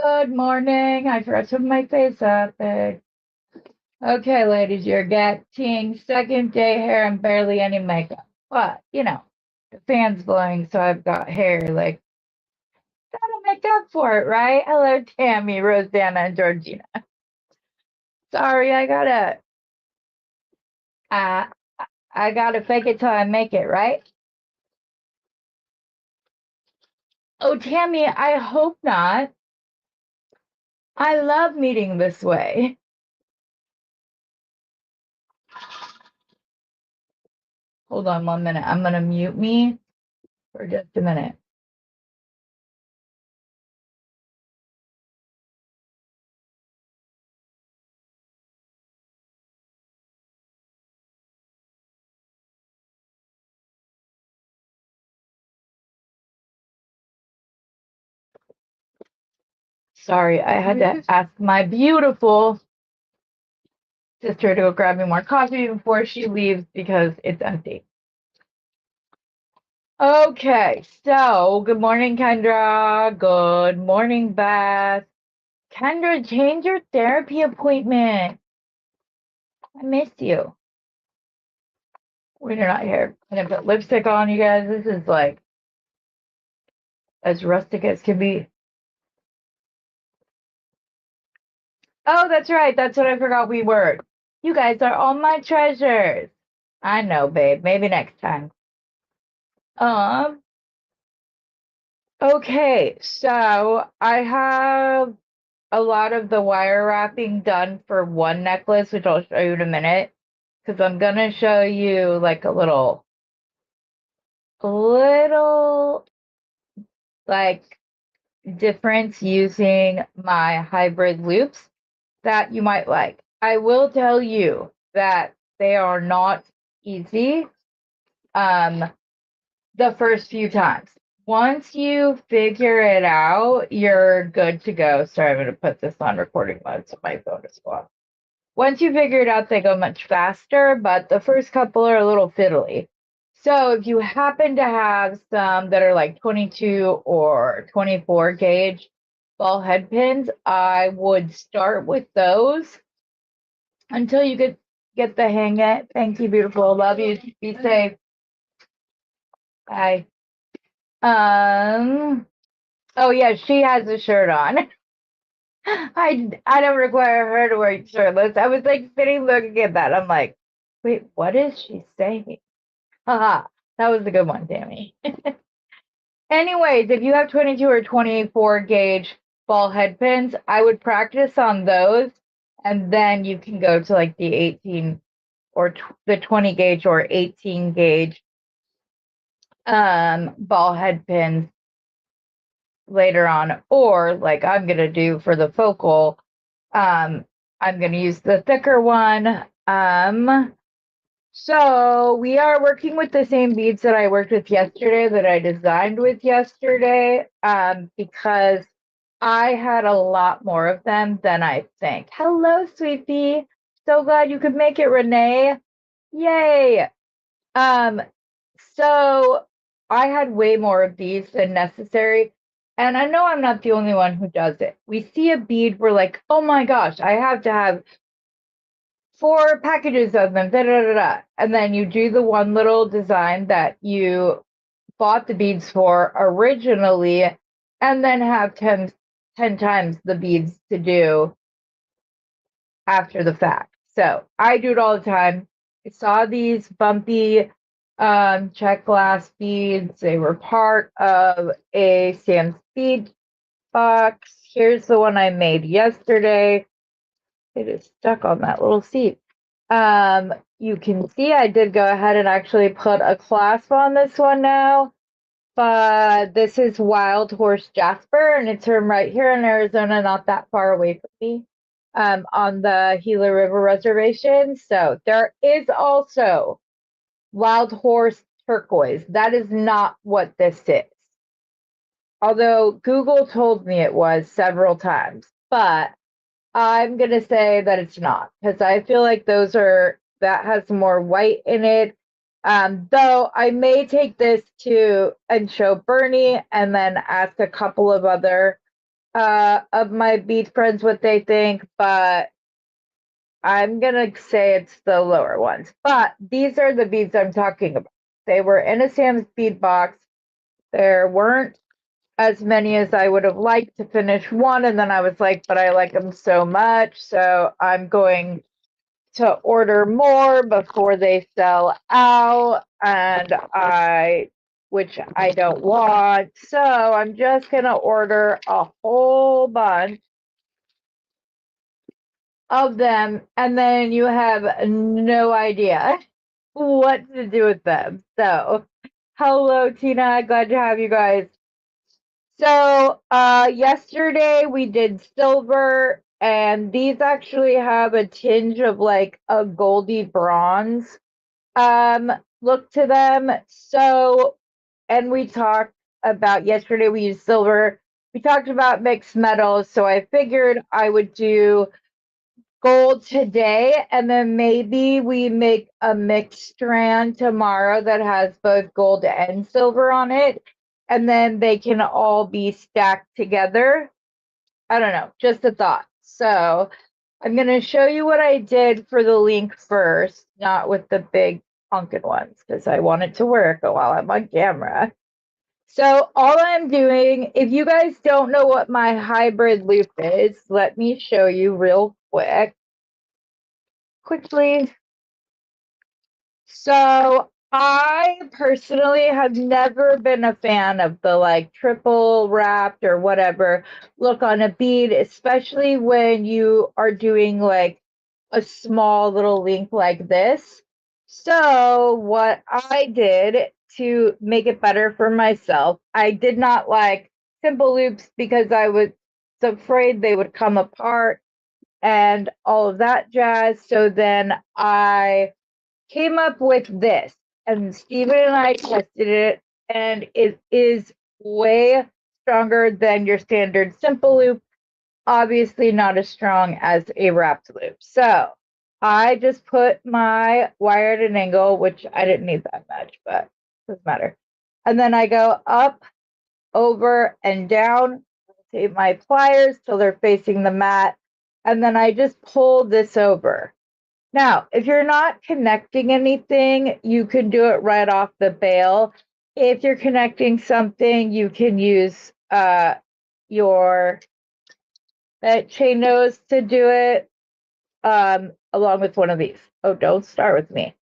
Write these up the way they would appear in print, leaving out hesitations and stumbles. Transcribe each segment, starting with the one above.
Good morning. I forgot to put my face up. Okay, ladies, you're getting second day hair and barely any makeup. But, the fan's blowing, so I've got hair. Like, gotta make up for it, right? Hello, Tammy, Rosanna, and Georgina. Sorry, uh, I gotta fake it till I make it, right? Oh, Tammy, I hope not. I love meeting this way. Hold on 1 minute. I'm gonna mute me for just a minute. Sorry, I had to ask my beautiful sister to go grab me more coffee before she leaves because it's empty. Okay, so good morning, Kendra. Good morning, Beth. Kendra, change your therapy appointment. I miss you. When you're not here. And I put lipstick on, you guys. This is like as rustic as can be. Oh, that's right. That's what I forgot we were. You guys are all my treasures. I know, babe. Maybe next time. Um, okay, so I have a lot of the wire wrapping done for one necklace, which I'll show you in a minute, because I'm gonna show you like a little like difference using my hybrid loops that you might like. I will tell you that they are not easy the first few times. Once you figure it out, you're good to go. Sorry, I'm going to put this on recording mode so my phone is off. Once you figure it out, they go much faster, but the first couple are a little fiddly. So if you happen to have some that are like 22 or 24 gauge ball head pins, I would start with those until you get the hang of it. Thank you, beautiful. Love you. Be safe. Bye. Oh yeah, she has a shirt on. I don't require her to wear shirtless. I was like sitting looking at that. I'm like, wait, what is she saying? Haha, that was a good one, Tammy. Anyways, if you have 22 or 24 gauge ball head pins, I would practice on those, and then you can go to like the 18 or the 20 gauge or 18 gauge ball head pins later on, or like I'm gonna do for the focal, I'm gonna use the thicker one. So we are working with the same beads that I worked with yesterday, that I designed with yesterday, because I had a lot more of them than I think. Hello, sweetie. So glad you could make it, Renee. Yay. Um, so I had way more of these than necessary. And I know I'm not the only one who does it. We see a bead, we're like, oh my gosh, I have to have 4 packages of them, da, da, da, da. And then you do the one little design that you bought the beads for originally, and then have 10 times the beads to do after the fact. So I do it all the time. I saw these bumpy check glass beads. They were part of a Sam's bead box. Here's the one I made yesterday. It is stuck on that little seat. You can see I did go ahead and actually put a clasp on this one now, but this is Wild Horse Jasper, and it's from right here in Arizona, not that far away from me, on the Gila River Reservation. So there is also Wild Horse Turquoise. That is not what this is. Although Google told me it was several times, but I'm gonna say that it's not, because I feel like that has more white in it. Though I may take this to and show Bernie, and then ask a couple of other of my bead friends what they think, but I'm gonna say it's the lower ones. But these are the beads I'm talking about. They were in a Sam's bead box. There weren't as many as I would have liked to finish one, and then I was like, but I like them so much, so I'm going to order more before they sell out, and which I don't want. So I'm just gonna order a whole bunch of them, and then you have no idea what to do with them. So, hello, Tina. Glad to have you guys. So, yesterday we did silver, and these actually have a tinge of like a goldy bronze look to them. So, and we talked about yesterday we used silver. We talked about mixed metals, so I figured I would do gold today, and then maybe we make a mixed strand tomorrow that has both gold and silver on it, and then they can all be stacked together. I don't know, just a thought. So I'm going to show you what I did for the link first, not with the big honking ones, because I want it to work while I'm on camera. So all I'm doing, if you guys don't know what my hybrid loop is, let me show you real quickly. So I personally have never been a fan of the like triple wrapped or whatever look on a bead, especially when you are doing like a small little link like this. So what I did to make it better for myself, I did not like simple loops because I was afraid they would come apart and all of that jazz. So then I came up with this, and Steven and I tested it, and it is way stronger than your standard simple loop. Obviously, not as strong as a wrapped loop. So I just put my wire at an angle, which I didn't need that much, but doesn't matter. And then I go up, over, and down. Rotate my pliers till they're facing the mat, and then I just pull this over. Now, if you're not connecting anything, you can do it right off the bail. If you're connecting something, you can use your chain nose to do it along with one of these. Oh, don't start with me.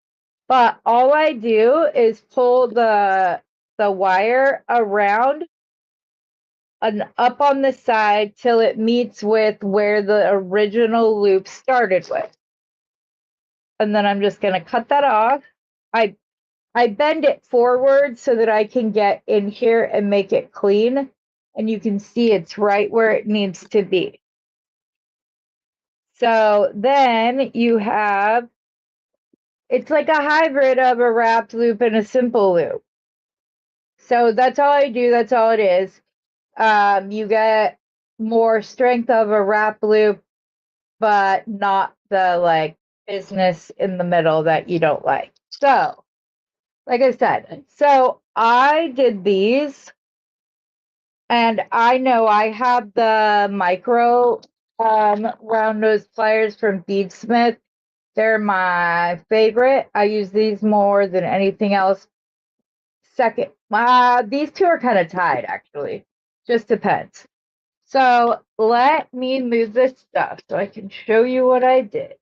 But all I do is pull the wire around and up on the side till it meets with where the original loop started with. And then I'm just going to cut that off. I bend it forward so that I can get in here and make it clean. And you can see it's right where it needs to be. So then you have, it's like a hybrid of a wrapped loop and a simple loop. So that's all I do. That's all it is. You get more strength of a wrap loop, but not the like business in the middle that you don't like. So, like I said, so I did these, and I know I have the micro round nose pliers from Beadsmith. They're my favorite. I use these more than anything else. Second, these two are kind of tied actually. Just depends. So let me move this stuff so I can show you what I did.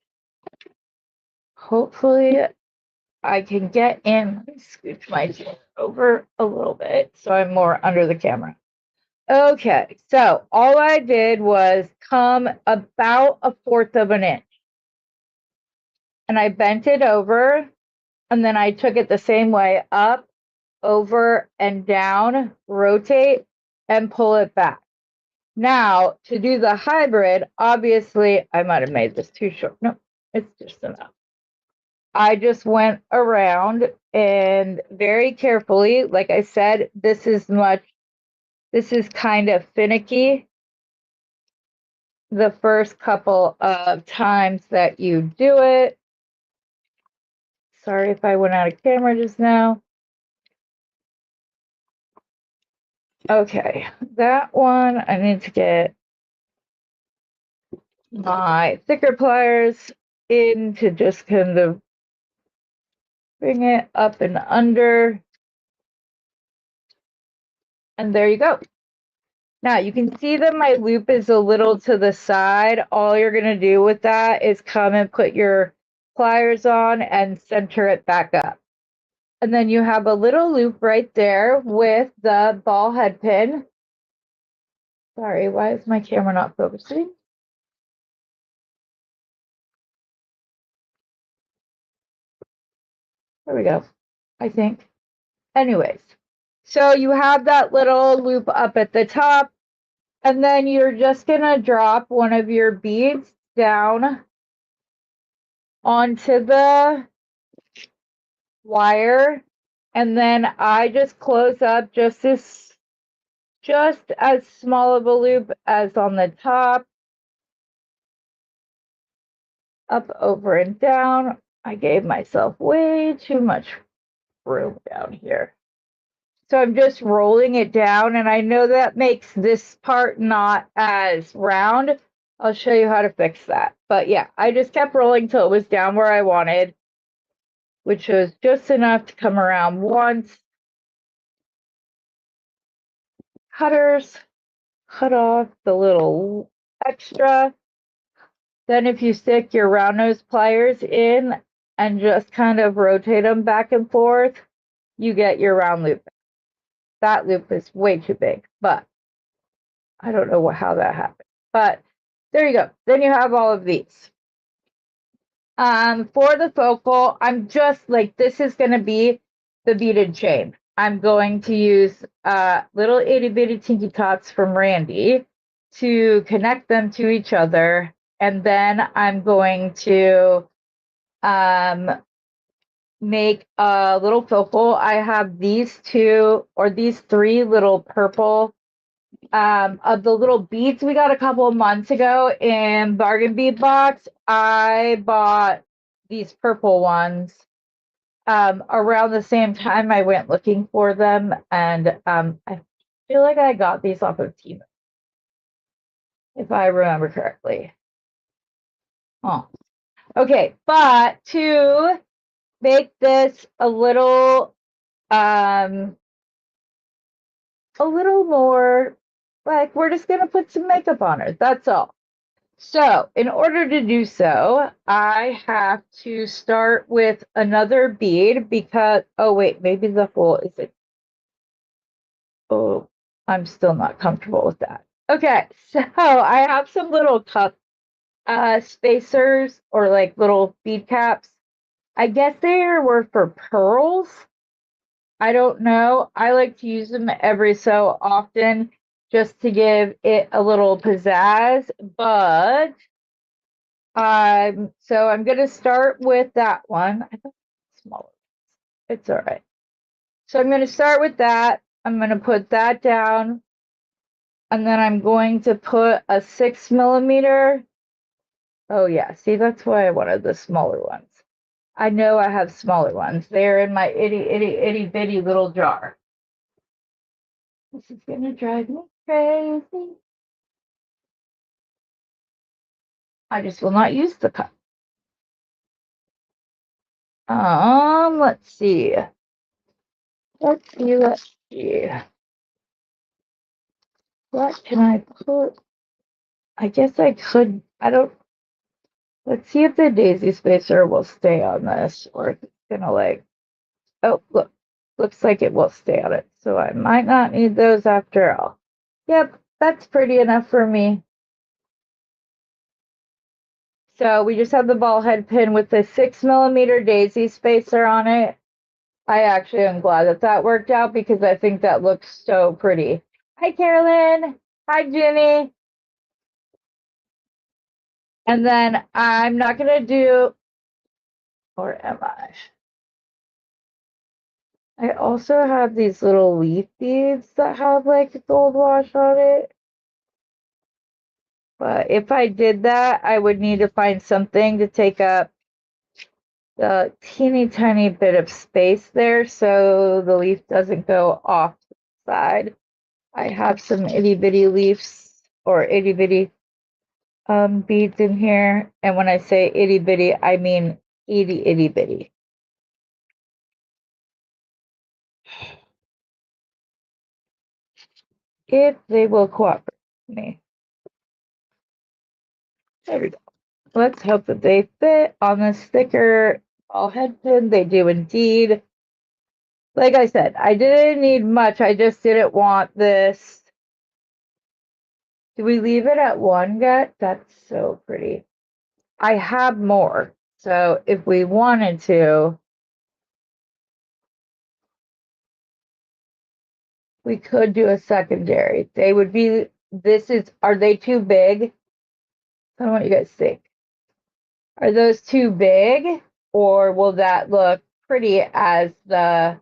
Hopefully I can get in. Let me scooch my chair over a little bit so I'm more under the camera. Okay, so all I did was come about 1/4 of an inch. And I bent it over, and then I took it the same way up, over, and down, rotate, and pull it back. Now, to do the hybrid, obviously, I might have made this too short. No, it's just enough. I just went around and very carefully, like I said, this is kind of finicky the first couple of times that you do it. Sorry if I went out of camera just now. Okay, that one I need to get my thicker pliers in to just kind of bring it up and under. And there you go. Now you can see that my loop is a little to the side. All you're gonna do with that is come and put your pliers on and center it back up. And then you have a little loop right there with the ball head pin. Sorry, why is my camera not focusing? There we go, I think. Anyways, so you have that little loop up at the top, and then you're just gonna drop one of your beads down onto the wire, and then I just close up just as small of a loop as on the top, up, over, and down. I gave myself way too much room down here. So I'm just rolling it down, and I know that makes this part not as round. I'll show you how to fix that. But yeah, I just kept rolling till it was down where I wanted, which was just enough to come around once. Cutters, cut off the little extra. Then if you stick your round nose pliers in and just kind of rotate them back and forth, you get your round loop. That loop is way too big, but I don't know how that happened. But there you go. Then you have all of these. For the focal, I'm just like, this is going to be the beaded chain. I'm going to use little itty bitty tinky tots from Randy to connect them to each other. And then I'm going to make a little focal. I have these two or these three little purple of the little beads we got a couple of months ago in Bargain Bead Box. I bought these purple ones around the same time I went looking for them, and I feel like I got these off of Temu, if I remember correctly. Oh, okay, but to make this a little more like, we're just gonna put some makeup on her, that's all. So in order to do so, I have to start with another bead because, oh wait, maybe the hole isn't, oh, I'm still not comfortable with that. Okay, so I have some little cup spacers, or like little bead caps. I guess they were for pearls. I don't know. I like to use them every so often just to give it a little pizzazz, but so I'm gonna start with that one. I thought it was smaller. It's all right. So I'm gonna start with that. I'm gonna put that down, and then I'm going to put a 6mm. Oh yeah, see, that's why I wanted the smaller ones. I know I have smaller ones. They're in my itty bitty little jar. This is gonna drive me crazy. I just will not use the cup. Let's see. Let's see. What can I put? I guess I could, I don't, let's see if the daisy spacer will stay on this, or if it's gonna like, oh, look, looks like it will stay on it. So I might not need those after all. Yep, that's pretty enough for me. So we just have the ball head pin with the 6mm daisy spacer on it. I actually am glad that that worked out because I think that looks so pretty. Hi, Carolyn. Hi, Jenny. And then I'm not going to do, or am I? I also have these little leaf beads that have like gold wash on it. But if I did that, I would need to find something to take up the teeny tiny bit of space there so the leaf doesn't go off the side. I have some itty bitty leaves, or itty bitty beads in here. And when I say itty bitty, I mean itty bitty. If they will cooperate with me. There we go. Let's hope that they fit on this thicker ball head pin. They do indeed. Like I said, I didn't need much. I just didn't want this. Do we leave it at one yet? That's so pretty. I have more. So if we wanted to, we could do a secondary. They would be, are they too big? I don't know what you guys think. Are those too big? Or will that look pretty as the,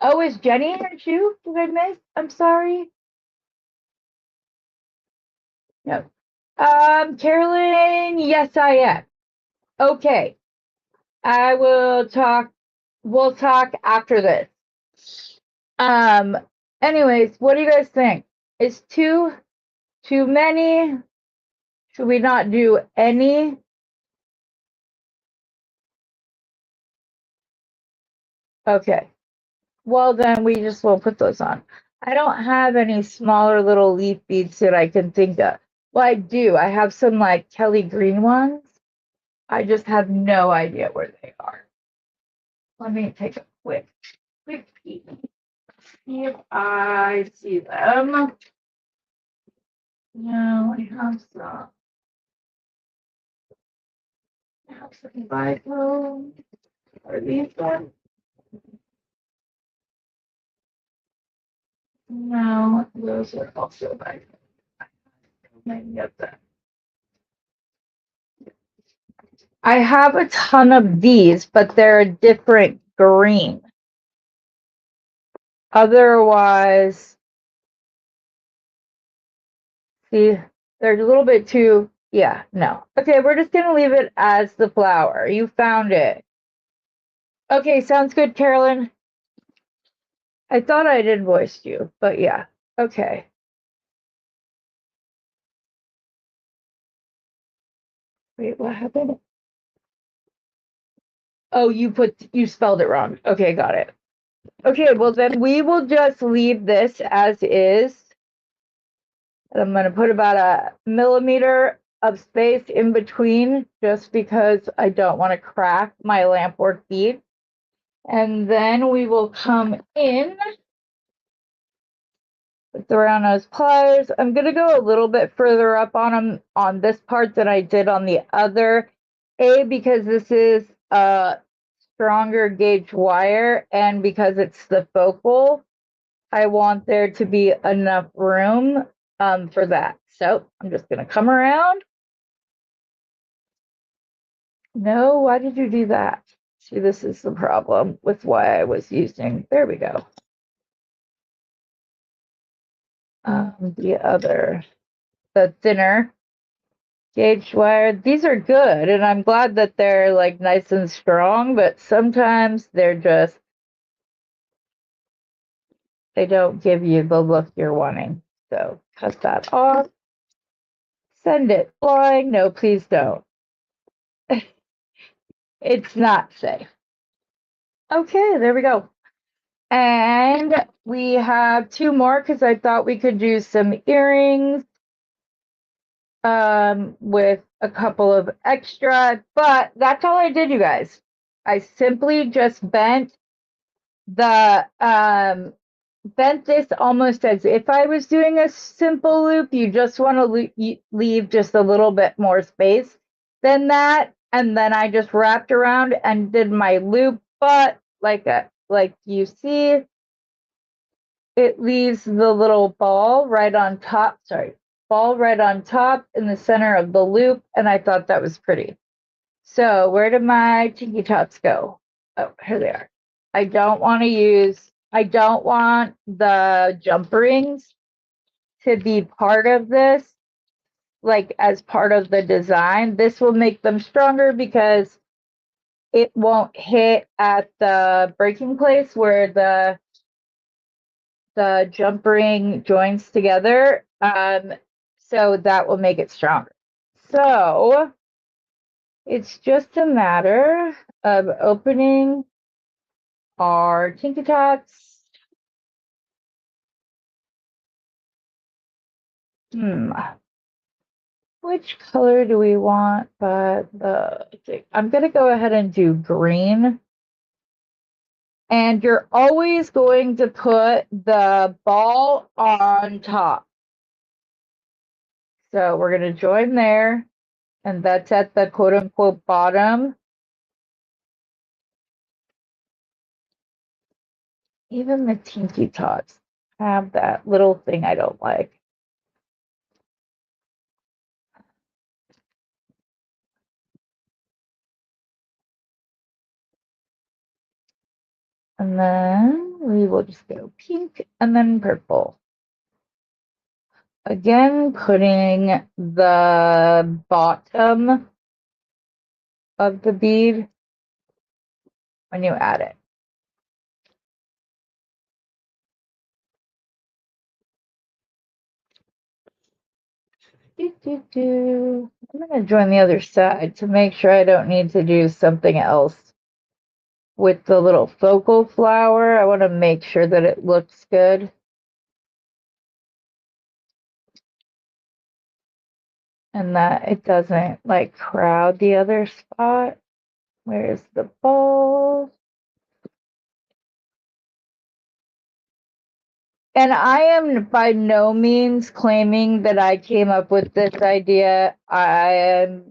oh, is Jenny here too? Did I miss? I'm sorry. No. Carolyn, yes, I am. Okay. I will talk, we'll talk after this. Um, anyways, what do you guys think? Is too many? Should we not do any? Okay. Well, then we just will put those on. I don't have any smaller little leaf beads that I can think of. Well, I do. I have some like Kelly green ones. I just have no idea where they are. Let me take a quick peek. See if I see them. No, I have some. I have some Bible. Are these them? No, those are also Bible. Maybe get them. I have a ton of these, but they're a different green. Otherwise, see, they're a little bit too, yeah, no. Okay, we're just gonna leave it as the flower. You found it. Okay, sounds good, Carolyn. I thought I'd invoiced you, but yeah, okay. Wait, what happened? Oh, you spelled it wrong. Okay, got it. Okay, well then we will just leave this as is. And I'm gonna put about a millimeter of space in between just because I don't want to crack my lampwork bead. And then we will come in with the round nose pliers. I'm gonna go a little bit further up on them on this part than I did on the other. Because this is a stronger gauge wire, and because it's the focal, I want there to be enough room for that. So I'm just gonna come around. No, why did you do that? See, this is the problem with why I was using, there we go. The thinner gauge wire. These are good, and I'm glad that they're like nice and strong, but sometimes they don't give you the look you're wanting. So cut that off. Send it flying. No, please don't. It's not safe. Okay, there we go. And we have two more because I thought we could do some earrings with a couple of extra, but that's all I did, you guys. I simply just the bent this almost as if I was doing a simple loop. You just want to leave just a little bit more space than that, and then I just wrapped around and did my loop, but like you see, it leaves the little ball right on top. Sorry, ball right on top in the center of the loop, and I thought that was pretty. So where did my tiki tots go? Oh, here they are. I don't want the jump rings to be part of this, like as part of the design. This will make them stronger because it won't hit at the breaking place where the jump ring joins together. So that will make it stronger. So it's just a matter of opening our Tinky Tots. Which color do we want? But I'm going to go ahead and do green. And you're always going to put the ball on top. So we're going to join there. And that's at the quote unquote bottom. Even the Tinky Tots have that little thing I don't like. And then we will just go pink and then purple. Again, putting the bottom of the bead when you add it. I'm going to join the other side to make sure I don't need to do something else with the little focal flower. I want to make sure that it looks good. And that it doesn't like crowd the other spot. Where's the ball? And I am by no means claiming that I came up with this idea. I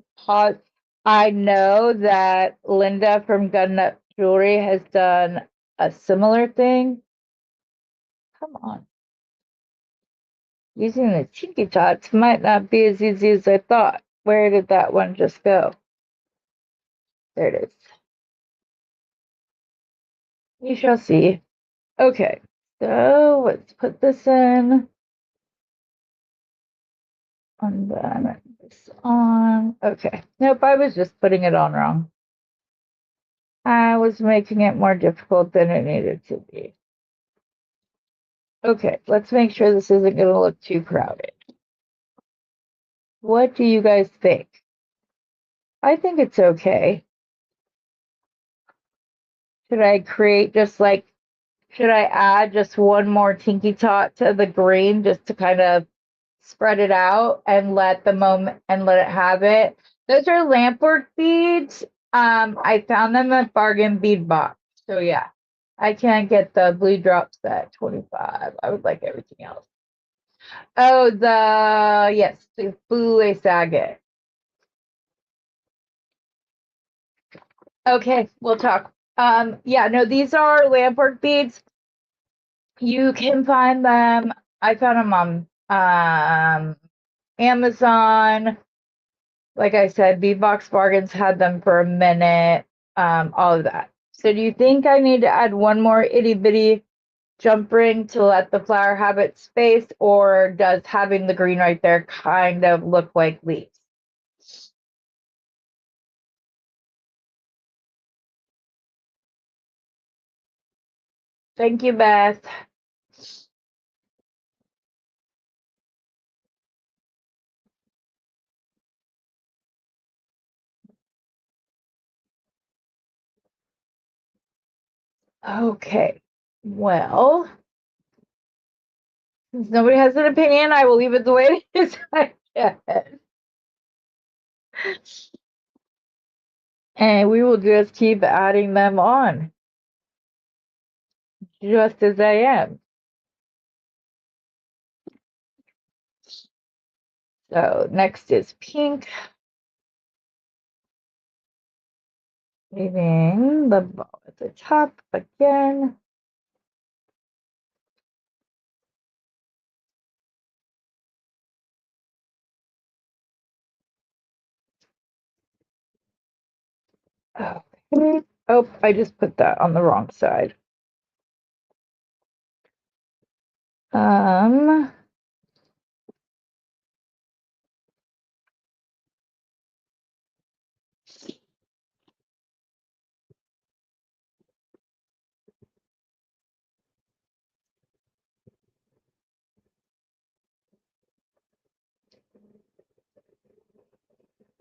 know that Linda from Gun Nut Jewelry has done a similar thing. Come on. Using the Tinky Tots might not be as easy as I thought. Where did that one just go? There it is. You shall see. Okay, so let's put this in. And then this on. Okay. Nope, I was just putting it on wrong. I was making it more difficult than it needed to be. Okay, let's make sure this isn't going to look too crowded. What do you guys think? I think it's okay. Should I create should I add just one more Tinky Tot to the green just to kind of spread it out and let it have it? Those are lampwork beads. I found them at Bargain Bead Box. So yeah, I can't get the blue drop set 25. I would like everything else. Oh, the blue lace agate. Okay, we'll talk. Yeah, no, these are lampwork beads. You can find them. I found them on Amazon. Like I said, Beadbox Bargains had them for a minute. All of that. So do you think I need to add one more itty bitty jump ring to let the flower have its space, or does having the green right there kind of look like leaves? Thank you, Beth. Okay, well, since nobody has an opinion, I will leave it the way it is, I guess. And we will just keep adding them on, just as I am. So next is pink. Leaving the ball at the top again. Okay. Oh, I just put that on the wrong side. Um,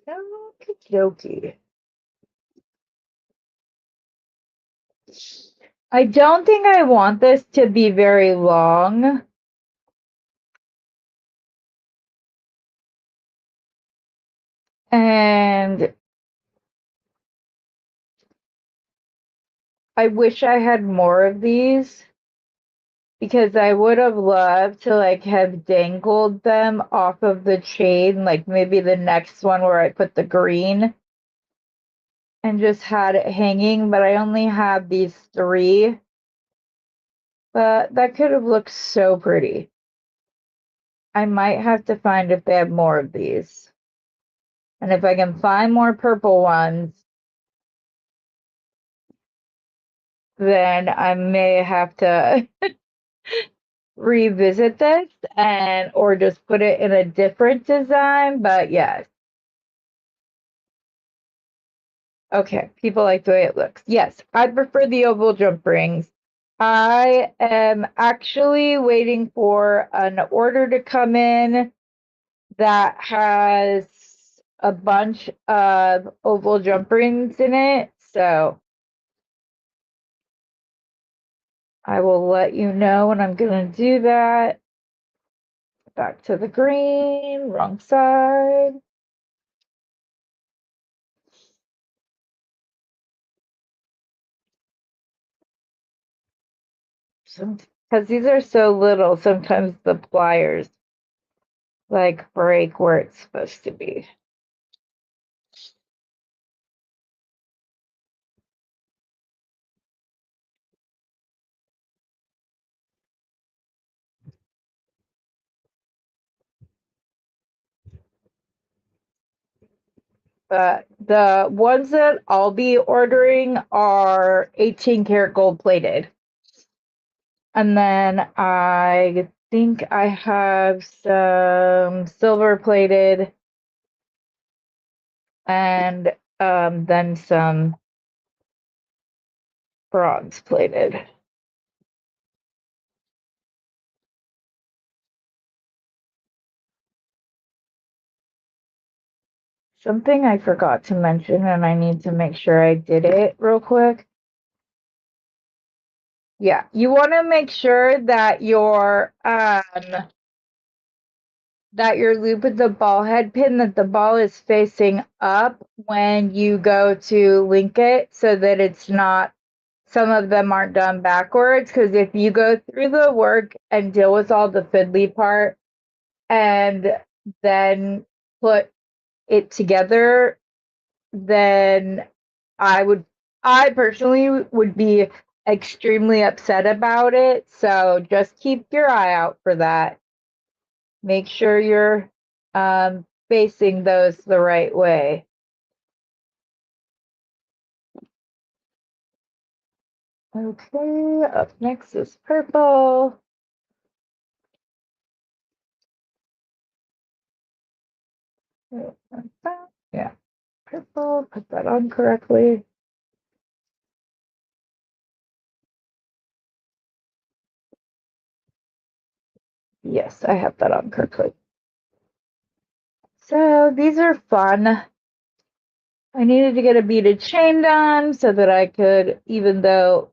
Okie dokie. I don't think I want this to be very long. And I wish I had more of these because I would have loved to like have dangled them off of the chain, like maybe the next one where I put the green and just had it hanging, but I only have these three. But that could have looked so pretty. I might have to find if they have more of these. And if I can find more purple ones, then I may have to revisit this and or just put it in a different design. But yes. Okay, people like the way it looks. Yes, I prefer the oval jump rings. I am actually waiting for an order to come in that has a bunch of oval jump rings in it. So I will let you know when I'm going to do that. Back to the green, wrong side. Because these are so little, sometimes the pliers like break where it's supposed to be. But the ones that I'll be ordering are 18 karat gold plated. And then I think I have some silver plated and then some bronze plated. Something I forgot to mention, and I need to make sure I did it real quick. Yeah, you want to make sure that your loop with the ball head pin, that the ball is facing up when you go to link it so that it's not, some of them aren't done backwards. Because if you go through the work and deal with all the fiddly part and then put it together, then I personally would be extremely upset about it. So just keep your eye out for that. Make sure you're facing those the right way. Okay, up next is purple. Yeah, purple, put that on correctly. Yes, I have that on correctly. So these are fun. I needed to get a beaded chain done so that I could, even though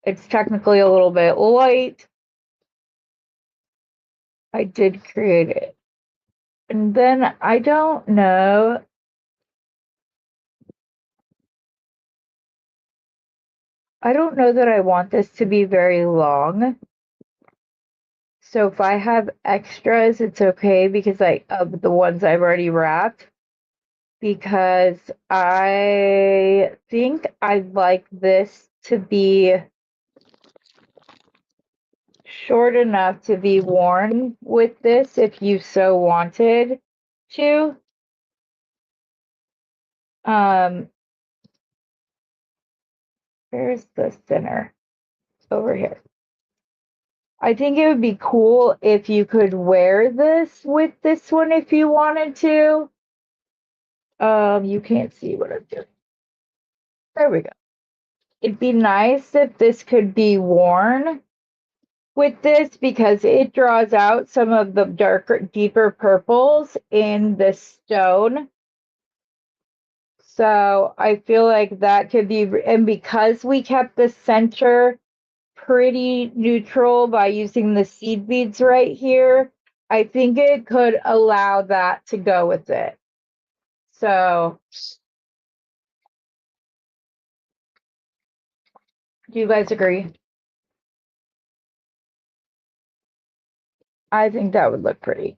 it's technically a little bit light, I did create it. And then I don't know. I don't know that I want this to be very long. So if I have extras, it's okay because of the ones I've already wrapped. Because I think I'd like this to be short enough to be worn with this if you so wanted to. Um, where's the center? Over here. I think it would be cool if you could wear this with this one if you wanted to. You can't see what I'm doing. There we go. It'd be nice if this could be worn with this because it draws out some of the darker, deeper purples in the stone. So I feel like that could be, and because we kept the center pretty neutral by using the seed beads right here, I think it could allow that to go with it. So do you guys agree? I think that would look pretty.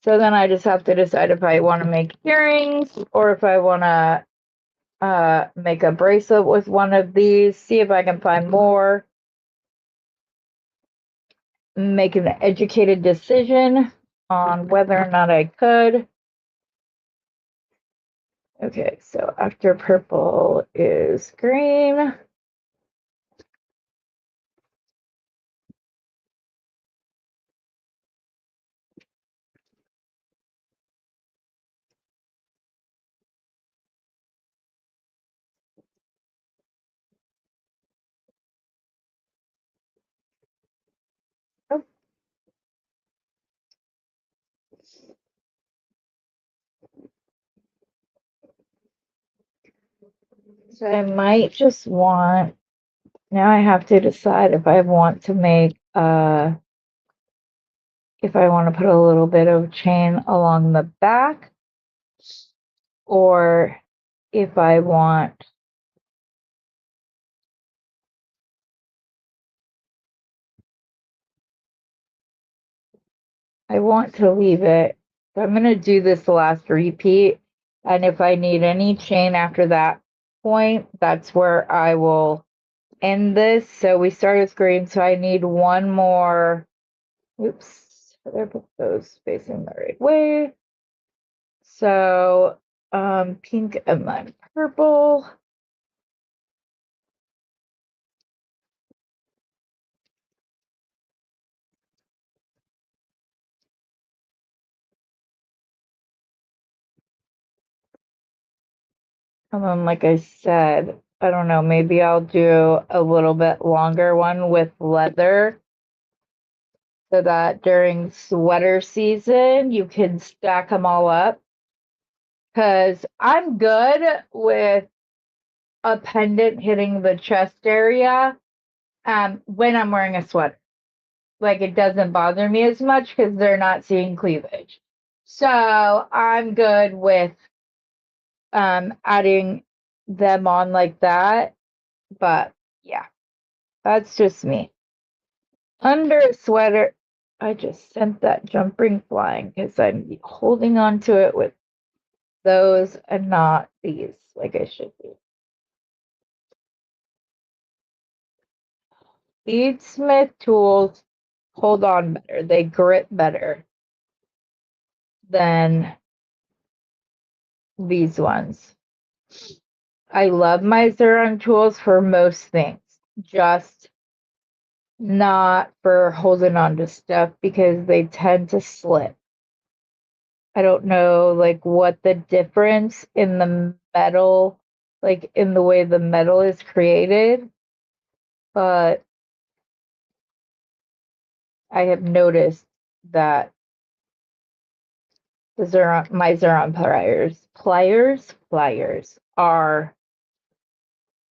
So then I just have to decide if I want to make earrings or if I want to make a bracelet with one of these, see if I can find more, make an educated decision on whether or not I could. Okay, so after purple is green. Oh, so I might just want, now I have to decide if I want to make, if I want to put a little bit of chain along the back or if I want, I want to leave it. So I'm going to do this last repeat. And if I need any chain after that point, that's where I will end this. So we start with green. So I need one more. Oops. I put those facing the right way. So pink and then purple. And then, like I said, I don't know, maybe I'll do a little bit longer one with leather so that during sweater season you can stack them all up. Because I'm good with a pendant hitting the chest area when I'm wearing a sweater. Like it doesn't bother me as much because they're not seeing cleavage. So I'm good with adding them on like that. But yeah, that's just me. Under a sweater, I just sent that jump ring flying because I'm holding on to it with those and not these like I should be. Beadsmith tools hold on better. They grip better than these ones. I love my Xeron tools for most things, just not for holding on to stuff because they tend to slip. I don't know like what the difference in the metal, like in the way the metal is created, but I have noticed that the my Xeron pliers are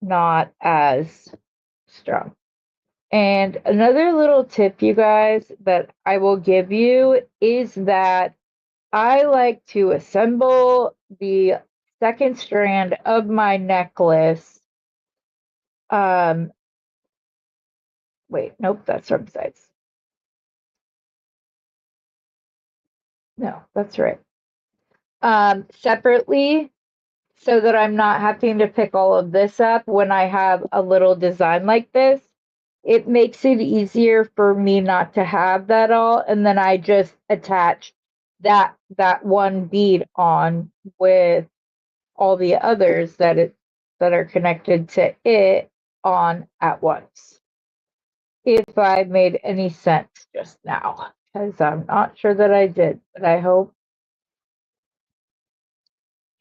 not as strong. And another little tip, you guys, that I will give you is that I like to assemble the second strand of my necklace. Wait, nope, that's wrong sides. No, that's right. Separately so that I'm not having to pick all of this up when I have a little design like this. It makes it easier for me not to have that all, and then I just attach that one bead on with all the others that are connected to it on at once. If I made any sense just now, because I'm not sure that I did, but I hope.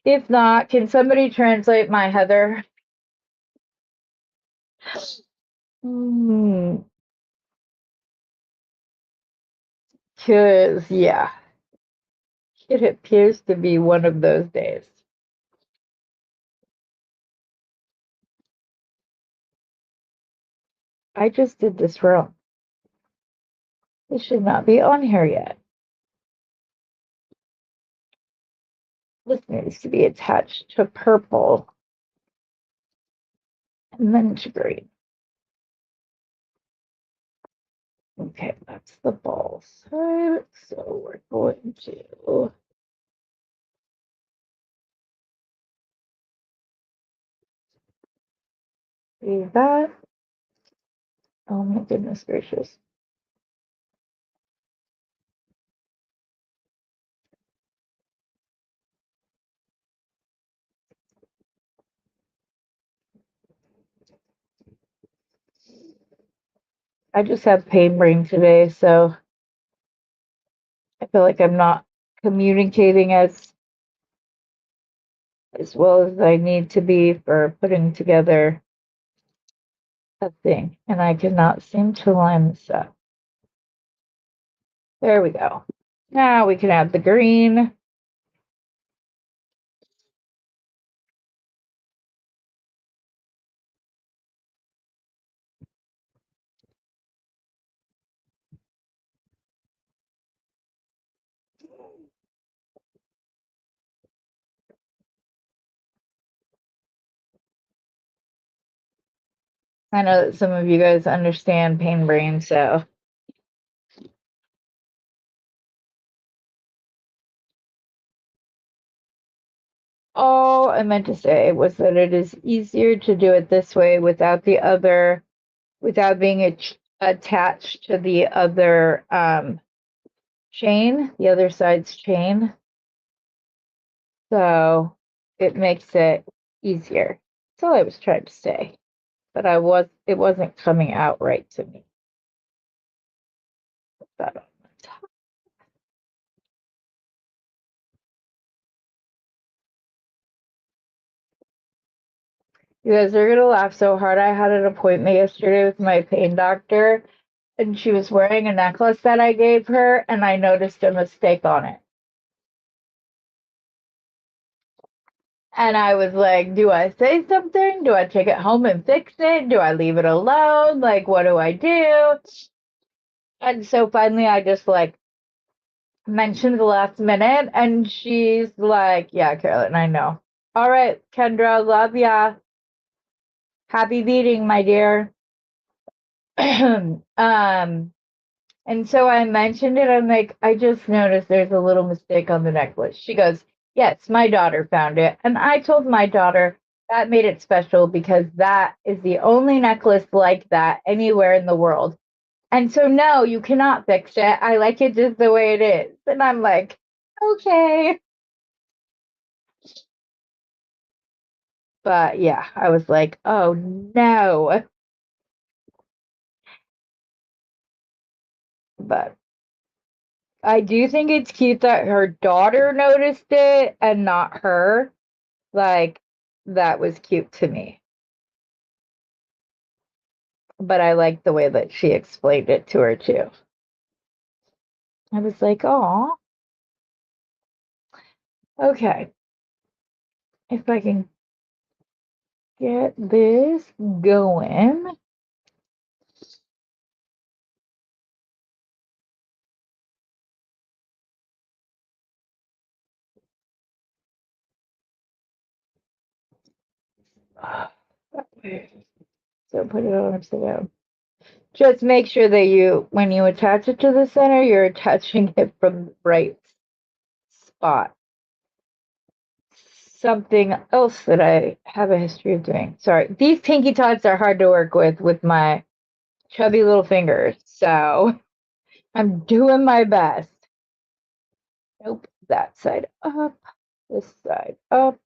If not, can somebody translate my Heather? 'Cause, yeah, it appears to be one of those days. I just did this wrong. This should not be on here yet. This needs to be attached to purple and then to green. Okay, that's the ball side. So we're going to do that. Oh my goodness gracious. I just have pain brain today, so I feel like I'm not communicating as well as I need to be for putting together a thing. And I cannot seem to line this up. There we go. Now we can add the green. I know that some of you guys understand pain brain, so all I meant to say was that it is easier to do it this way without being attached to the other chain, the other side's chain. So it makes it easier. That's all I was trying to say. But it wasn't coming out right to me. Put that on the top. You guys are gonna laugh so hard. I had an appointment yesterday with my pain doctor, and she was wearing a necklace that I gave her, and I noticed a mistake on it. And I was like, do I say something? Do I take it home and fix it? Do I leave it alone? Like, what do I do? And so finally, I just like mentioned the last minute, and she's like, yeah, Carolyn, I know. All right, Kendra, love ya. Happy beading, my dear. And so I mentioned it. I'm like, I just noticed there's a little mistake on the necklace. She goes, yes, my daughter found it. And I told my daughter that made it special because that is the only necklace like that anywhere in the world. And so, no, you cannot fix it. I like it just the way it is. And I'm like, okay. But yeah, I was like, oh no. But I do think it's cute that her daughter noticed it and not her. Like, that was cute to me. But I like the way that she explained it to her too. I was like, oh, okay. If I can get this going. That way. So put it on upside down. Just make sure that when you attach it to the center, you're attaching it from the right spot. Something else that I have a history of doing. Sorry, these pinky tots are hard to work with my chubby little fingers. So I'm doing my best. Nope, that side up, this side up.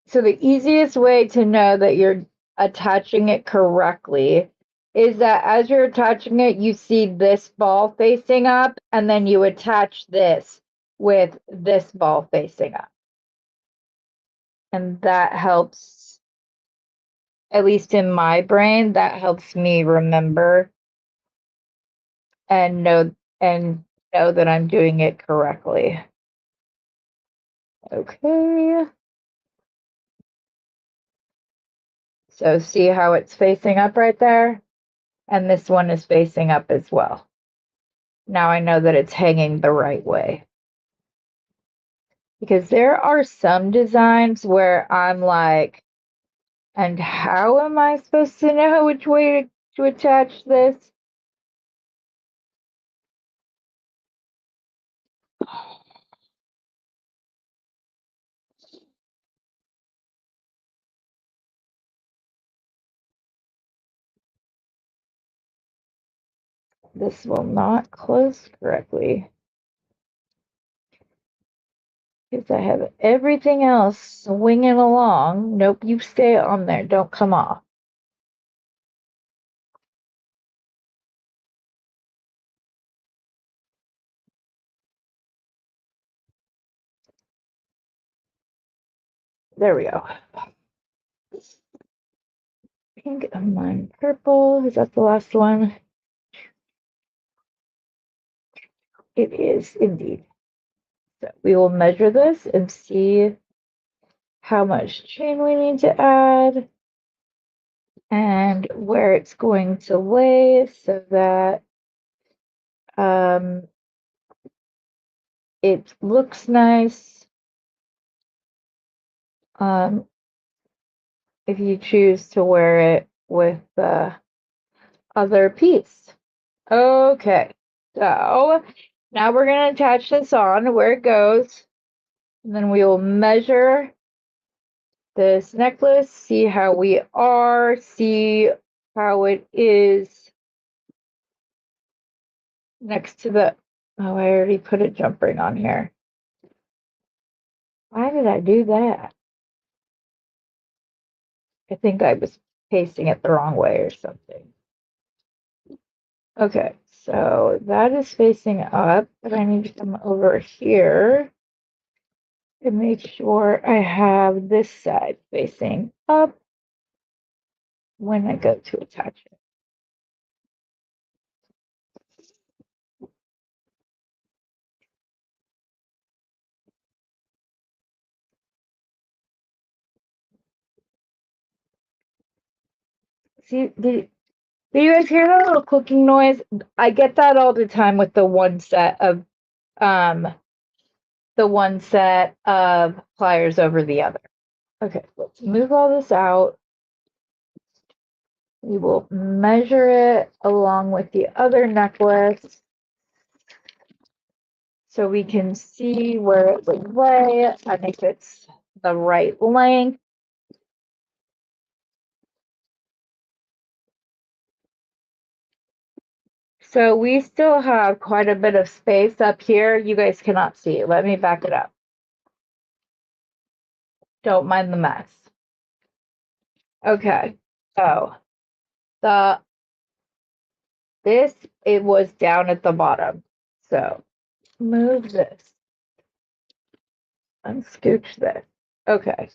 So the easiest way to know that you're attaching it correctly is that as you're attaching it, you see this ball facing up, and then you attach this with this ball facing up. And that helps At least in my brain, that helps me remember and know that I'm doing it correctly. Okay. So see how it's facing up right there? And this one is facing up as well. Now I know that it's hanging the right way. Because there are some designs where I'm like, and how am I supposed to know which way to attach this? This will not close correctly. Because I have everything else swinging along. Nope, you stay on there. Don't come off. There we go. Pink and mine purple. Is that the last one? It is indeed. So we will measure this and see how much chain we need to add and where it's going to lay so that it looks nice. If you choose to wear it with the other piece. Okay, so now we're going to attach this on where it goes, and then we will measure this necklace, see how we are, see how it is next to the, oh, I already put a jump ring on here. Why did I do that? I think I was pasting it the wrong way or something. Okay, so that is facing up, but I need to come over here and make sure I have this side facing up when I go to attach it. See, do you guys hear that little clicking noise? I get that all the time with the one set of pliers over the other. Okay, let's move all this out. We will measure it along with the other necklace so we can see where it would lay and if it's the right length. So we still have quite a bit of space up here. You guys cannot see. Let me back it up. Don't mind the mess. Okay, so it was down at the bottom. So move this and scooch this. Okay.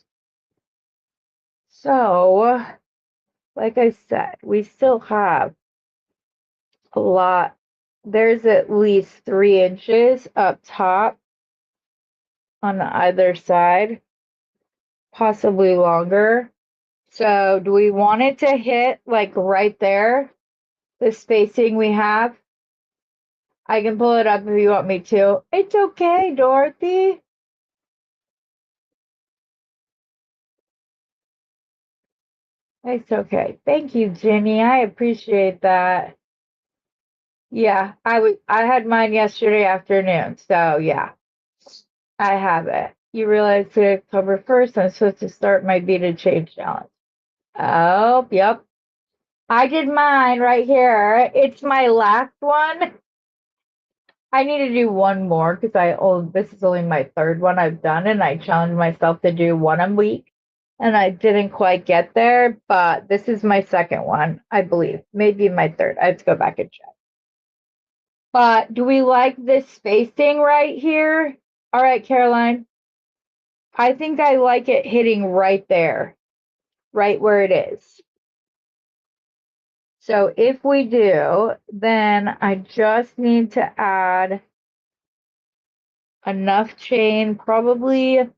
So, like I said, we still have a lot. There's at least 3 inches up top on either side, possibly longer. So do we want it to hit like right there, the spacing we have? I can pull it up if you want me to. It's okay, Dorothy. It's okay. Thank you, Jenny. I appreciate that. Yeah, I had mine yesterday afternoon, so yeah, I have it. You realize today, October 1st, I'm supposed to start my beaded change challenge. Oh, yep. I did mine right here. It's my last one. I need to do one more because this is only my third one I've done, and I challenged myself to do one a week, and I didn't quite get there, but this is my second one, I believe. Maybe my third. I have to go back and check. But do we like this spacing right here? All right, Caroline. I think I like it hitting right there. right where it is. So if we do, then I just need to add enough chain, probably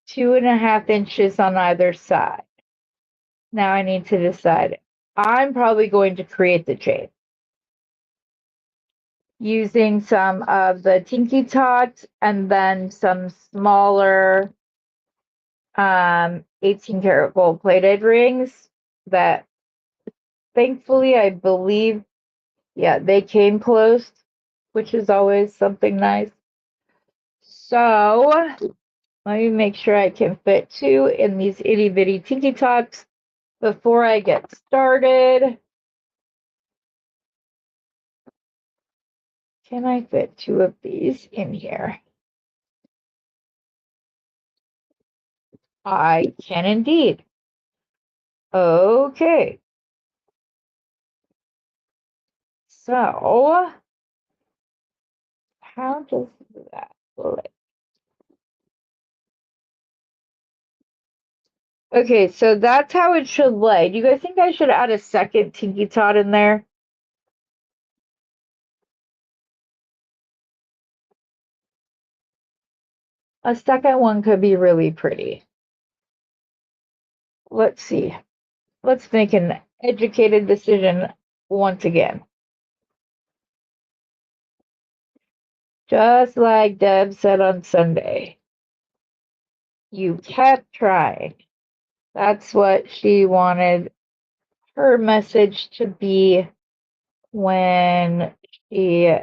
2.5 inches on either side. Now I need to decide. I'm probably going to create the chain using some of the Tinky Tots and then some smaller 18 karat gold plated rings that thankfully I believe, yeah, they came close, which is always something nice. So let me make sure I can fit 2 in these itty bitty Tinky Tots before I get started. Can I fit 2 of these in here? I can indeed. Okay. So, how does that look? Okay, so that's how it should lay. Do you guys think I should add a second Tinky Tot in there? A second one could be really pretty. Let's see. Let's make an educated decision once again. Just like Deb said on Sunday, you kept trying. That's what she wanted her message to be when she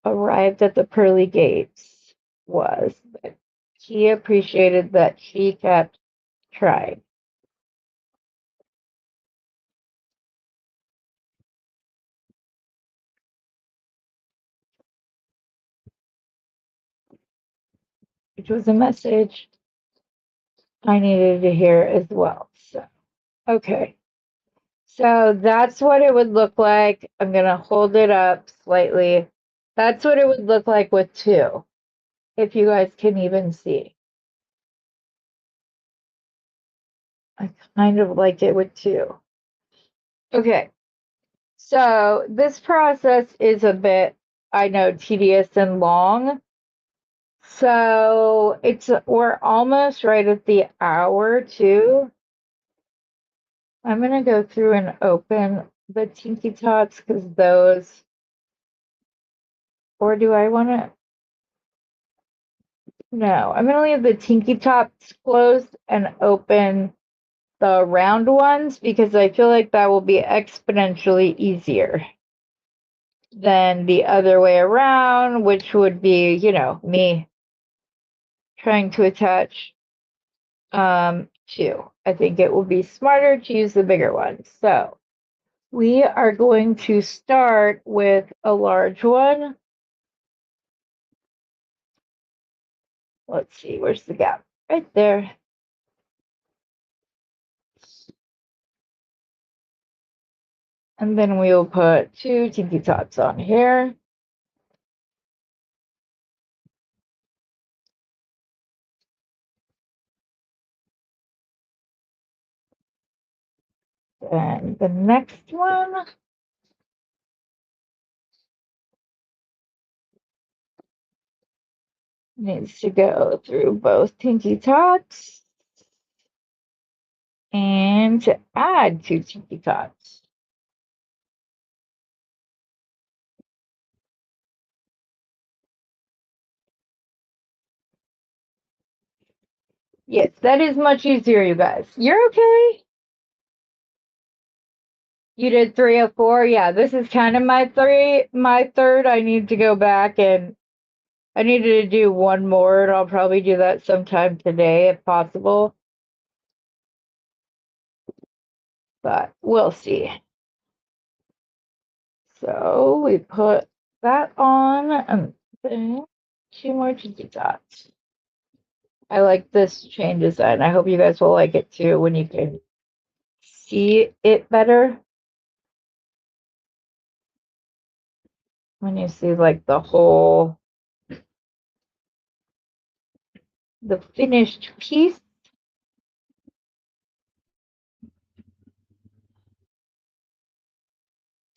arrived at the pearly gates, was that he appreciated that she kept trying. Which was a message I needed to hear as well. So, okay. So that's what it would look like. I'm going to hold it up slightly. That's what it would look like with 2, if you guys can even see. I kind of like it with 2. Okay. So this process is a bit, I know, tedious and long. So we're almost right at the hour too. I'm gonna go through and open the Tinky Tots because those, or do I want to? No, I'm gonna leave the Tinky Tots closed and open the round ones because I feel like that will be exponentially easier than the other way around, which would be, me trying to attach 2. I think it will be smarter to use the bigger ones. So we are going to start with a large one. Let's see, where's the gap? Right there. And then we'll put 2 Tinky Tots on here. And the next one needs to go through both Tinky Tots and to add 2 Tinky Tots. Yes, that is much easier, you guys. You're okay? You did 3 of 4? Yeah, this is kind of my third. I need to go back and I needed to do one more, and I'll probably do that sometime today if possible. But we'll see. So we put that on and then 2 more Tinky Tots. I like this chain design. I hope you guys will like it too when you can see it better. When you see like the finished piece.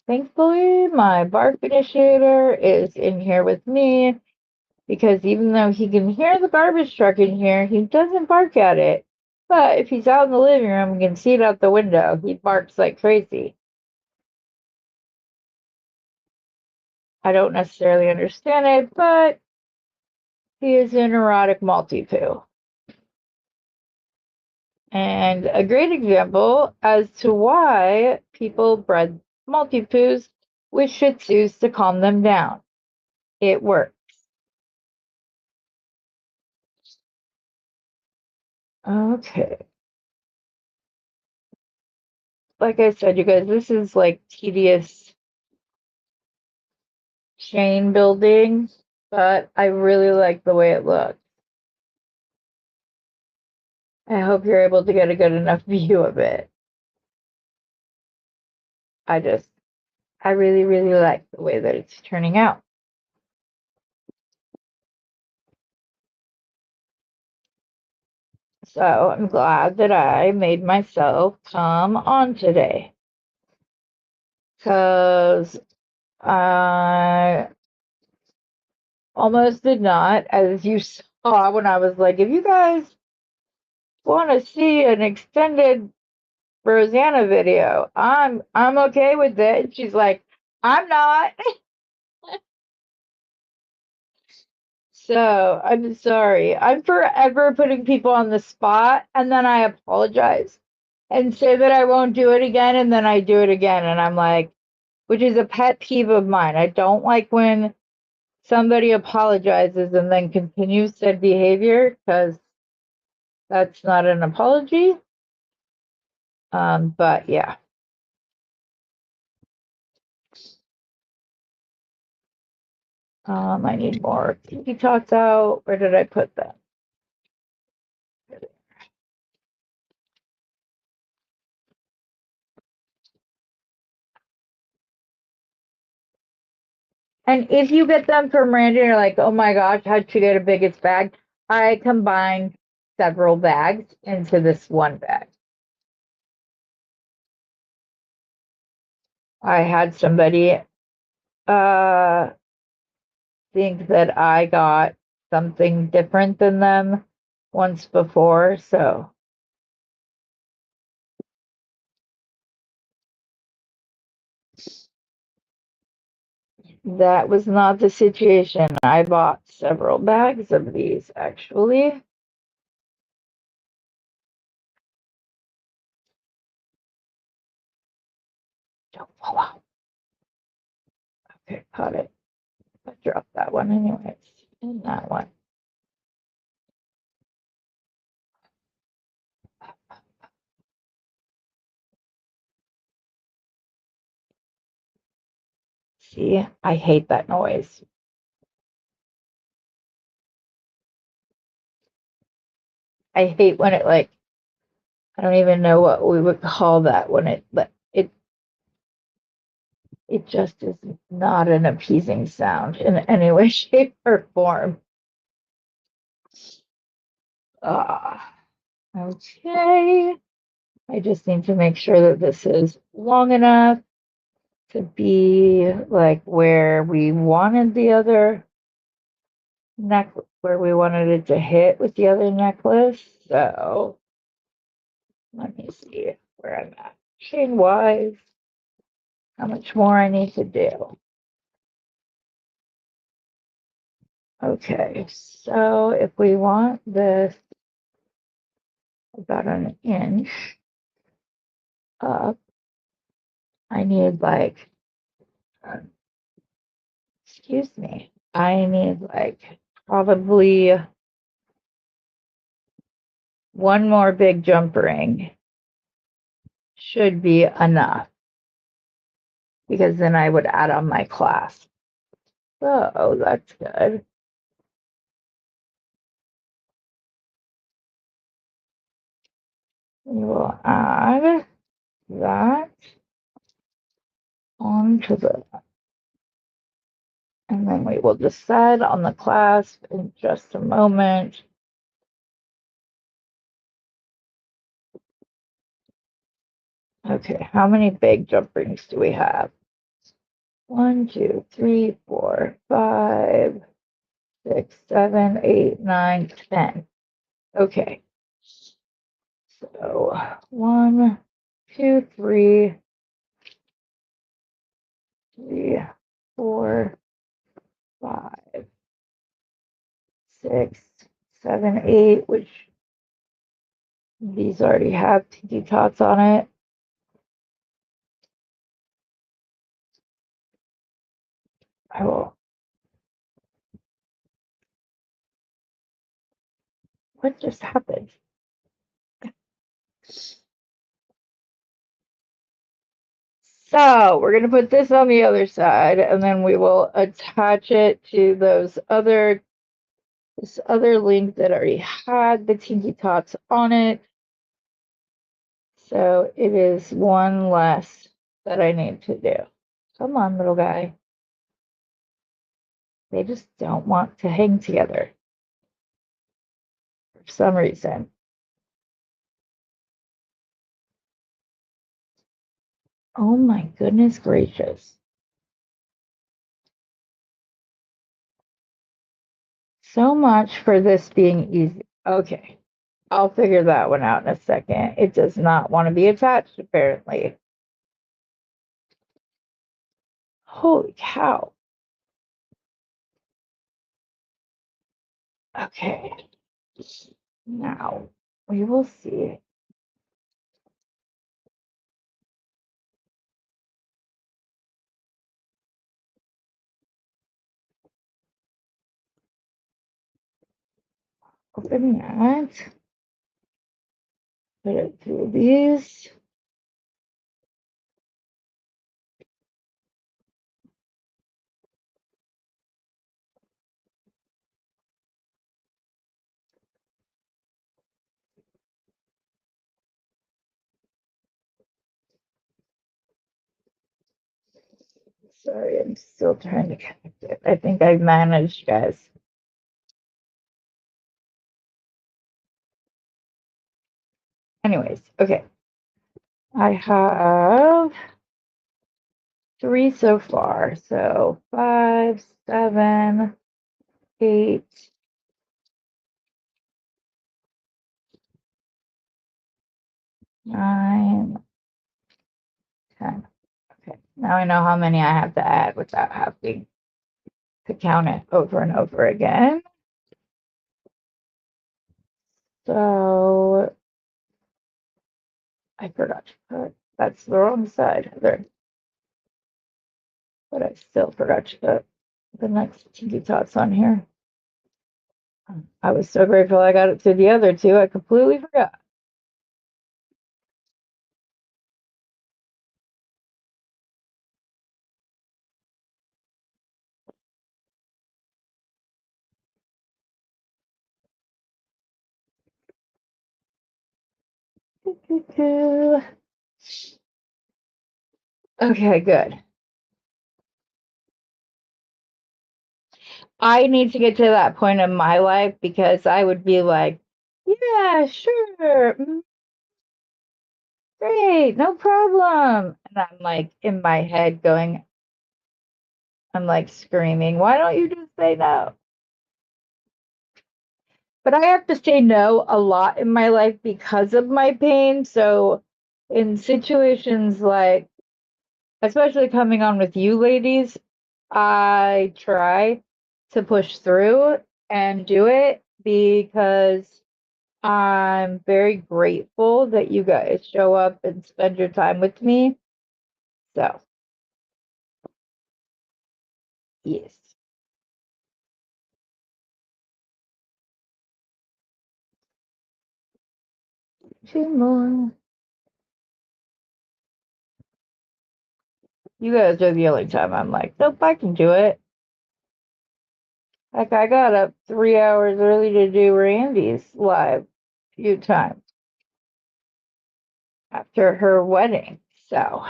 Thankfully, my bark initiator is in here with me because even though he can hear the garbage truck in here, he doesn't bark at it. But if he's out in the living room and can see it out the window, he barks like crazy. I don't necessarily understand it, but he is a neurotic multi-poo. And a great example as to why people bred multi-poos with Shih Tzus to calm them down. It works. Okay. Like I said, you guys, this is like tedious chain building, but I really like the way it looks. I hope you're able to get a good enough view of it. I really, really like the way that it's turning out. So I'm glad that I made myself come on today. Because I almost did not, as you saw when I was like, if you guys want to see an extended Rosanna video, I'm okay with it. And she's like, I'm not. So I'm sorry. I'm forever putting people on the spot and then I apologize and say that I won't do it again and then I do it again. And I'm like, which is a pet peeve of mine. I don't like when somebody apologizes and then continues said behavior because that's not an apology. But yeah. I need more Tiki Tots out. Where did I put them? And if you get them from Randy and you're like, oh my gosh, how'd you get a biggest bag? I combined several bags into this one bag. I had somebody think that I got something different than them once before, so that was not the situation. I bought several bags of these actually. Don't fall out. Okay, caught it. I dropped that one anyways. And that one. See, I hate that noise. I hate when it like I don't even know what we would call that when it just is not an appeasing sound in any way, shape, or form. Okay. I just need to make sure that this is long enough to be like where we wanted the other neck, where we wanted it to hit with the other necklace. So let me see where I'm at. Chain wise, how much more I need to do. Okay, so if we want this about an inch up, I need like, excuse me, I need like probably one more big jump ring should be enough because then I would add on my clasp. So that's good. We will add that onto the, and then we will decide on the clasp in just a moment. Okay, how many big jump rings do we have? 1, 2, 3, 4, 5, 6, 7, 8, 9, 10. Okay. So 1, 2, 3, 3, 4, 5, 6, 7, 8, which these already have Tiki Tots on it. I will. What just happened? So we're going to put this on the other side, and then we will attach it to this other link that already had the Tiki Tots on it. So it is one less that I need to do. Come on, little guy. They just don't want to hang together for some reason. Oh my goodness gracious. So much for this being easy. Okay. I'll figure that one out in a second. It does not want to be attached, apparently. Holy cow. Okay. Now, we will see. Open that. Put it through these. Sorry, I'm still trying to connect it. I think I managed, guys. Anyways, okay. I have 3 so far. So 5, 7, 8, 9, 10. Okay, now I know how many I have to add without having to count it over and over again. So I forgot to put, that's the wrong side there. But I still forgot to put the next Tiki Tots on here. I was so grateful I got it through the other two, I completely forgot. Okay, good. I need to get to that point in my life because I would be like, yeah, sure, great, no problem. And I'm like in my head going, I'm like screaming, why don't you just say no? But I have to say no a lot in my life because of my pain. So in situations like, especially coming on with you ladies, I try to push through and do it because I'm very grateful that you guys show up and spend your time with me. So, yes. 2 more. You guys are the only time I'm like, nope, I can do it. Like, I got up 3 hours early to do Randy's live a few times after her wedding. So,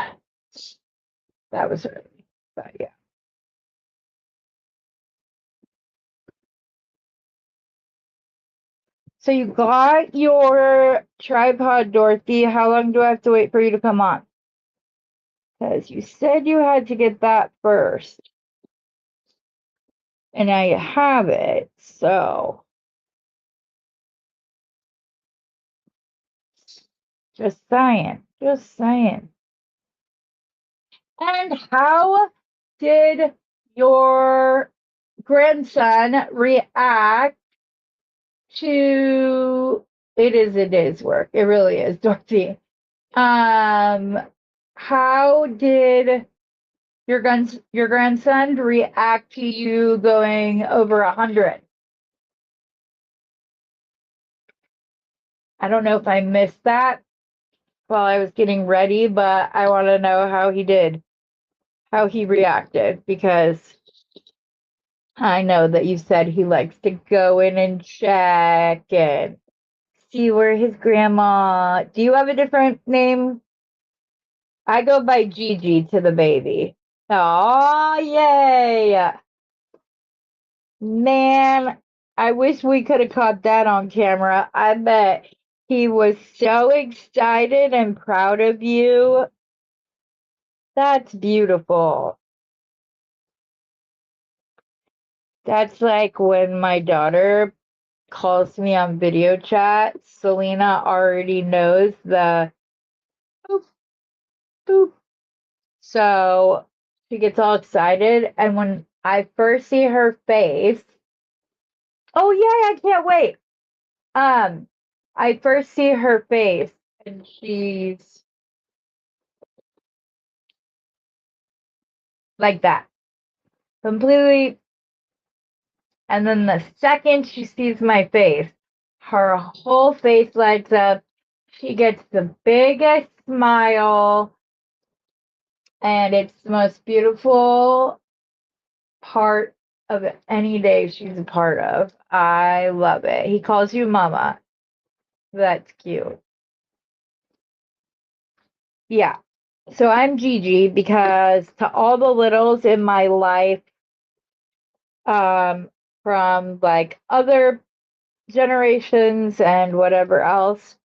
that was early. But yeah. So you got your tripod, Dorothy. How long do I have to wait for you to come on? because you said you had to get that first. And I have it, so just saying, just saying. And how did your grandson react to it is work. It really is, Dorothy. Um, how did your grandson react to you going over 100? I don't know if I missed that while I was getting ready, but I want to know how he did, how he reacted, because I know that you said he likes to go in and check and see where his grandma. Do you have a different name? I go by Gigi to the baby. Oh, yay. Man, I wish we could have caught that on camera. I bet he was so excited and proud of you. That's beautiful. That's like when my daughter calls me on video chat. Selena already knows the boop, boop. So she gets all excited. And when I first see her face, oh, yeah, I can't wait. I first see her face and she's like that, completely. And then the second she sees my face, her whole face lights up. She gets the biggest smile, and it's the most beautiful part of any day she's a part of. I love it. He calls you mama. That's cute. Yeah. So I'm Gigi because to all the littles in my life, um, from like other generations and whatever else,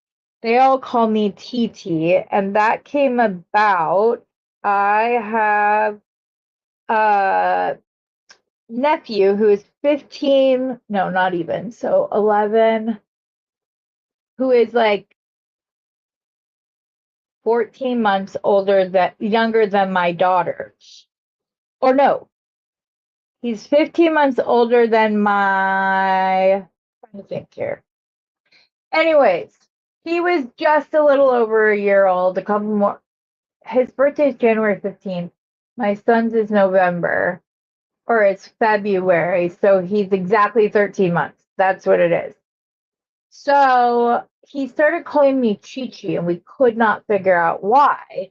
they all call me TT, and that came about. I have a nephew who is 15, no, not even, so 11, who is like 14 months younger than my daughter. Or no, he's 15 months older than I'm trying to think here. Anyways, he was just a little over a year old, a couple more. His birthday is January 15th. My son's is November, or it's February, so he's exactly 13 months. That's what it is. So he started calling me Chi Chi, and we could not figure out why.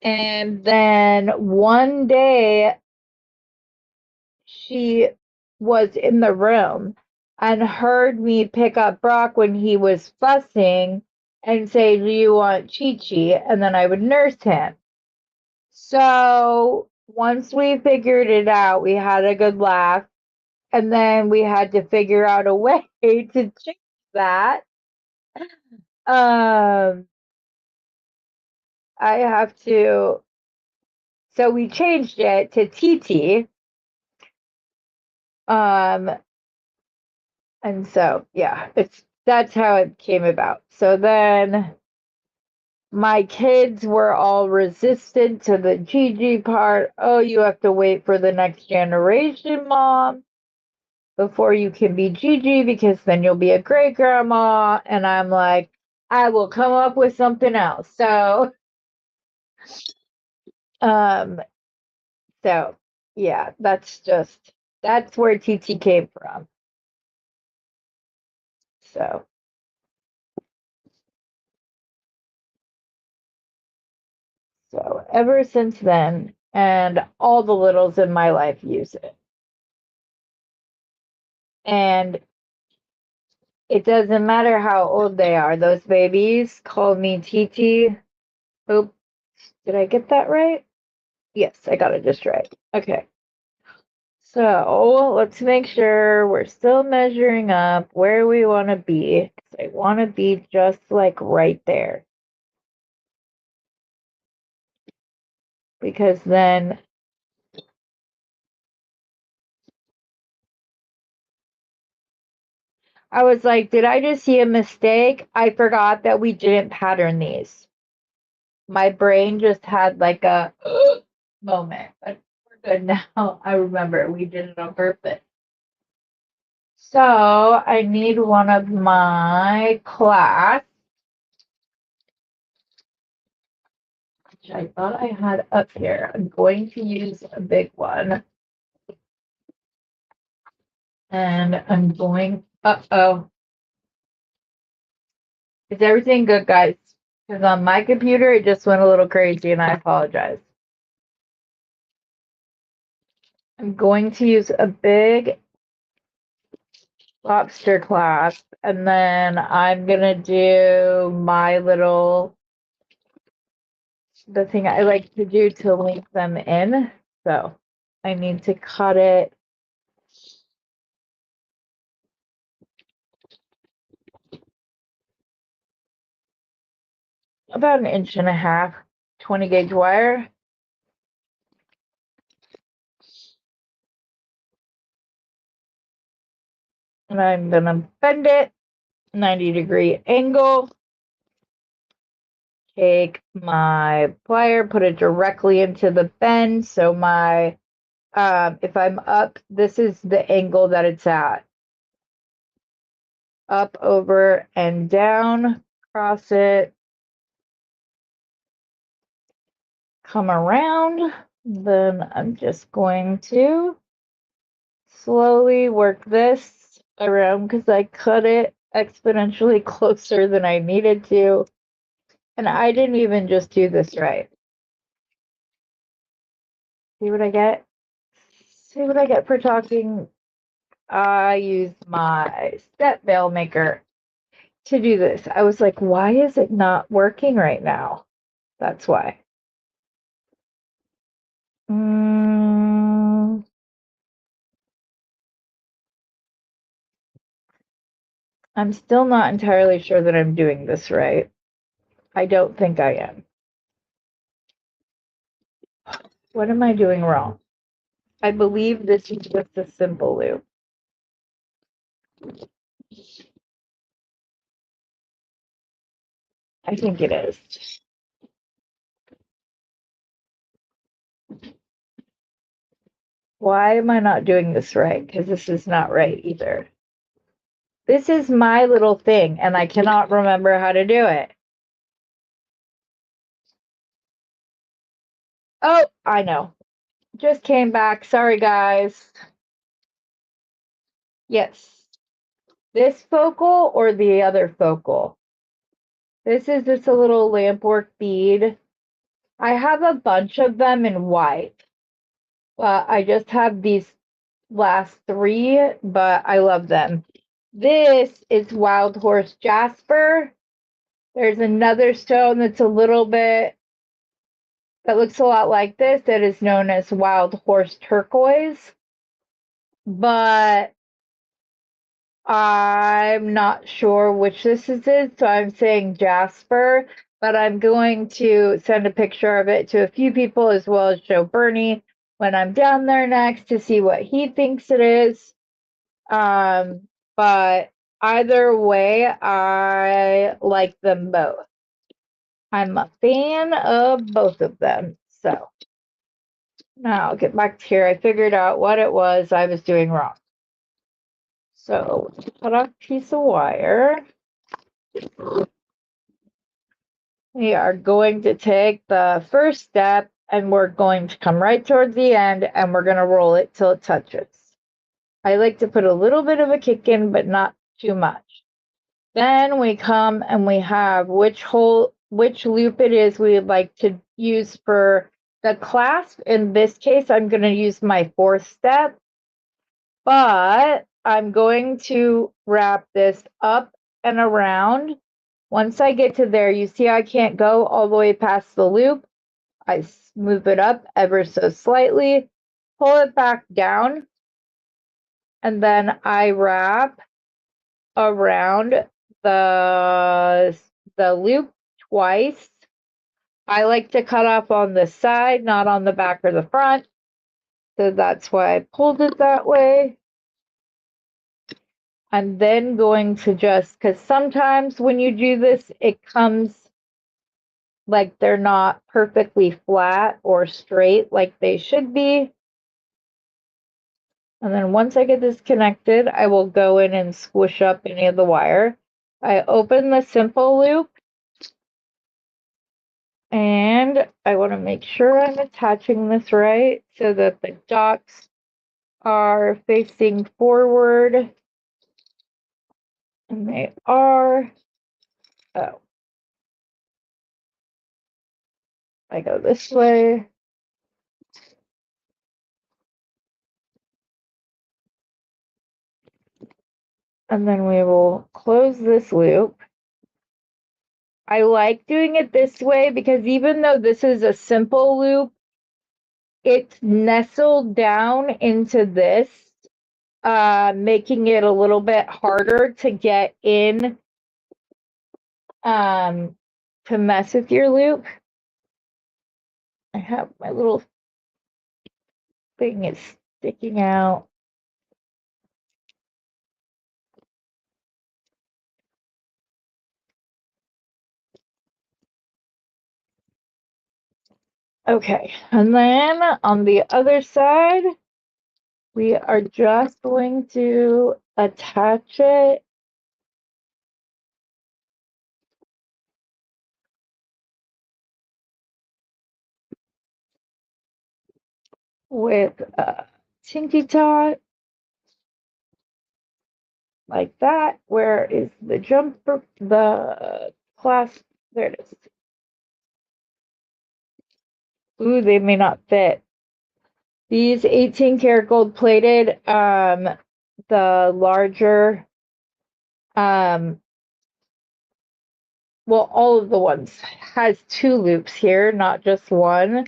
And then one day she was in the room and heard me pick up Brock when he was fussing and say, "Do you want Chi Chi?" And then I would nurse him. So once we figured it out, we had a good laugh. And then we had to figure out a way to change that. Um, I have to, so we changed it to TT. Um, and so yeah, that's how it came about. So then my kids were all resistant to the Gigi part. Oh, you have to wait for the next generation, mom, before you can be Gigi, because then you'll be a great grandma. And I'm like, I will come up with something else. Um, so yeah, that's where TT came from. So ever since then, and all the littles in my life use it. And it doesn't matter how old they are, those babies call me TT. Oop, did I get that right? Yes, I got it just right. Okay. So let's make sure we're still measuring up where we want to be. I want to be just like right there. because then I was like, did I just see a mistake? I forgot that we didn't pattern these. My brain just had like a moment, but we're good now. I remember we did it on purpose. So I need one of my clasps, which I thought I had up here. I'm going to use a big one. And I'm going, uh-oh. Is everything good, guys? Because on my computer, it just went a little crazy, and I apologize. I'm going to use a big lobster clasp, and then I'm gonna do my little, the thing I like to do to link them in. So I need to cut it about 1.5 inches, 20 gauge wire. And I'm gonna bend it 90-degree angle. Take my plier, put it directly into the bend. So my, if I'm up, this is the angle that it's at. Up, over, and down, cross it, come around. Then I'm just going to slowly work this around because I cut it exponentially closer than I needed to. And I didn't even just do this right. See what I get? See what I get for talking? I used my step veil maker to do this. I was like, why is it not working right now? That's why. I'm still not entirely sure that I'm doing this right. I don't think I am. What am I doing wrong? I believe this is just a simple loop. I think it is. Why am I not doing this right? Because this is not right either. This is my little thing, and I cannot remember how to do it. Oh, I know. Just came back. Sorry, guys. Yes. This focal or the other focal? This is just a little lampwork bead. I have a bunch of them in white. I just have these last 3, but I love them. This is wild horse jasper. There's another stone that's a little bit, that looks a lot like this, that is known as wild horse turquoise. But I'm not sure which this is, so I'm saying jasper. But I'm going to send a picture of it to a few people as well as show Bernie when I'm down there next to see what he thinks it is. But either way, I like them both. I'm a fan of both of them. So now I'll get back to here. I figured out what it was I was doing wrong. So cut off a piece of wire. We are going to take the first step and we're going to come right towards the end and we're going to roll it till it touches. I like to put a little bit of a kick in, but not too much. Then we come and we have which loop it is we would like to use for the clasp. In this case, I'm going to use my 4th step, but I'm going to wrap this up and around. Once I get to there, you see I can't go all the way past the loop. I move it up ever so slightly, pull it back down, and then I wrap around the loop twice. I like to cut off on the side, not on the back or the front. So that's why I pulled it that way. I'm then going to just, because sometimes when you do this, it comes like they're not perfectly flat or straight like they should be. And then once I get this connected, I will go in and squish up any of the wire. I open the simple loop and I want to make sure I'm attaching this right so that the dots are facing forward. And they are. Oh, I go this way. And then we will close this loop. I like doing it this way because even though this is a simple loop, it's nestled down into this, making it a little bit harder to get in to mess with your loop. I have my little thing is sticking out. Okay, and then on the other side, we are just going to attach it with a Tinky Tot, like that. Where is the jumper, the clasp? There it is. Ooh, they may not fit. These 18 karat gold plated, the larger, well, all of the ones has 2 loops here, not just one.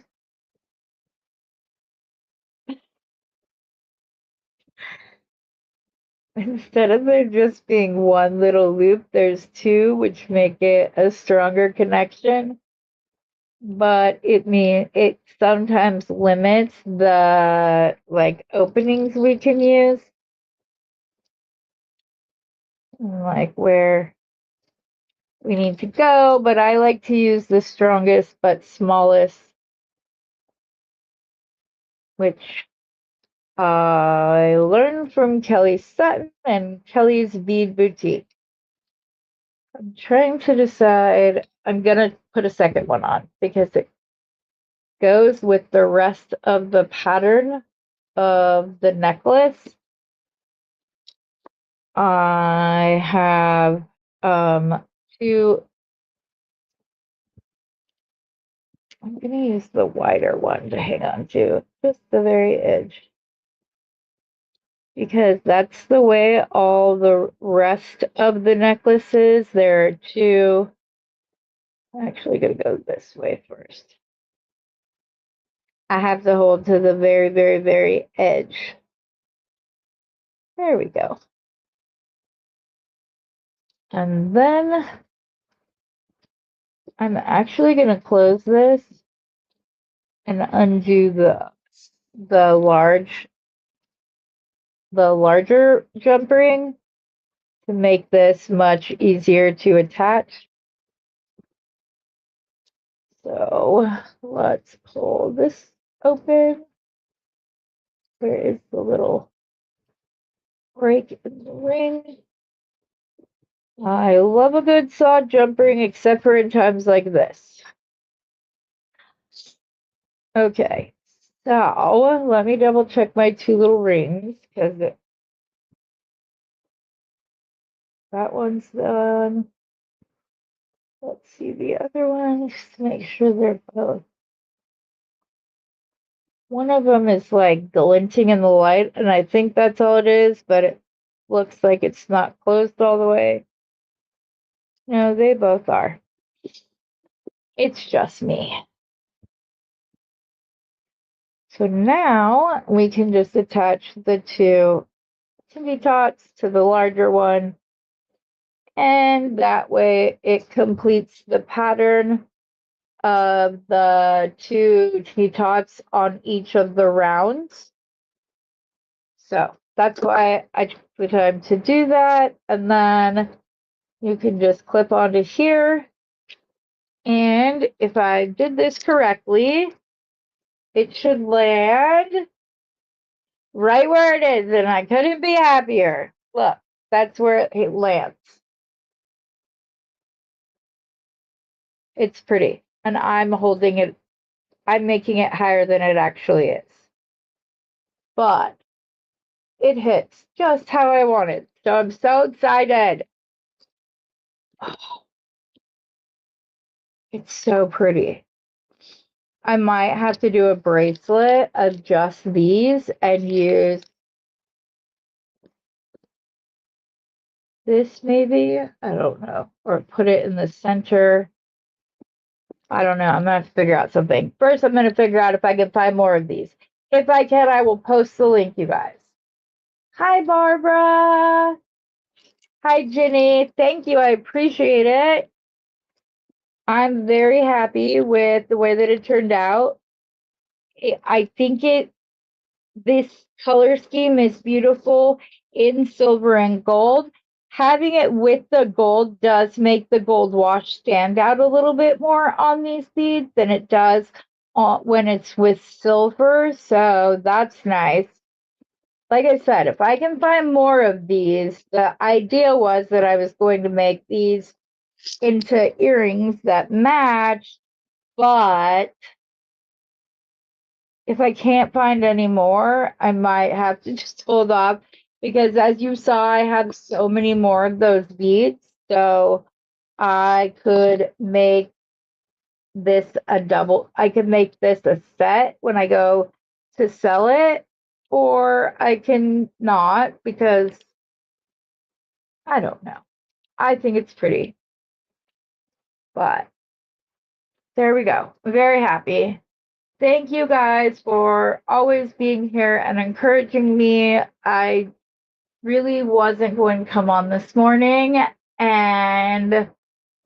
Instead of there just being one little loop, there's 2, which make it a stronger connection. But it sometimes limits the like openings we can use, like where we need to go. But I like to use the strongest but smallest, which I learned from Kelly Sutton and Kelly's Bead Boutique. I'm trying to decide. I'm gonna put a second one on because it goes with the rest of the pattern of the necklace. I have 2. I'm gonna use the wider one to hang on to, just the very edge, because that's the way all the rest of the necklace is. There are 2. I'm actually gonna go this way first. I have to hold to the very, very, very edge. There we go. And then I'm actually going to close this and undo the larger jump ring to make this much easier to attach. So let's pull this open. Where is the little break in the ring? I love a good saw jump ring, except for in times like this. Okay, so let me double check my 2 little rings, because that one's done. Let's see the other one, just to make sure they're both. One of them is like glinting in the light, and I think that's all it is, but it looks like it's not closed all the way. No, they both are. It's just me. So now we can just attach the 2 Timmy Tots to the larger one, and that way it completes the pattern of the 2 T-tops on each of the rounds. So that's why I took the time to do that. And then you can just clip onto here. And if I did this correctly, it should land right where it is. And I couldn't be happier. Look, that's where it lands. It's pretty. And I'm holding it, I'm making it higher than it actually is. But it hits just how I wanted. So I'm so excited. Oh, it's so pretty. I might have to do a bracelet of just these and use this maybe. I don't know. Or put it in the center. I don't know. I'm going to have to figure out something. First, I'm going to figure out if I can find more of these. If I can, I will post the link, you guys. Hi, Barbara. Hi, Jenny. Thank you. I appreciate it. I'm very happy with the way that it turned out. I think this color scheme is beautiful in silver and gold. Having it with the gold does make the gold wash stand out a little bit more on these beads than it does when it's with silver. So that's nice. Like I said, if I can find more of these, the idea was that I was going to make these into earrings that match, but if I can't find any more, I might have to just hold off because as you saw, I have so many more of those beads. So I could make this I could make this a set when I go to sell it, or I can not because I don't know. I think it's pretty, but there we go. I'm very happy. Thank you guys for always being here and encouraging me. I really wasn't going to come on this morning, and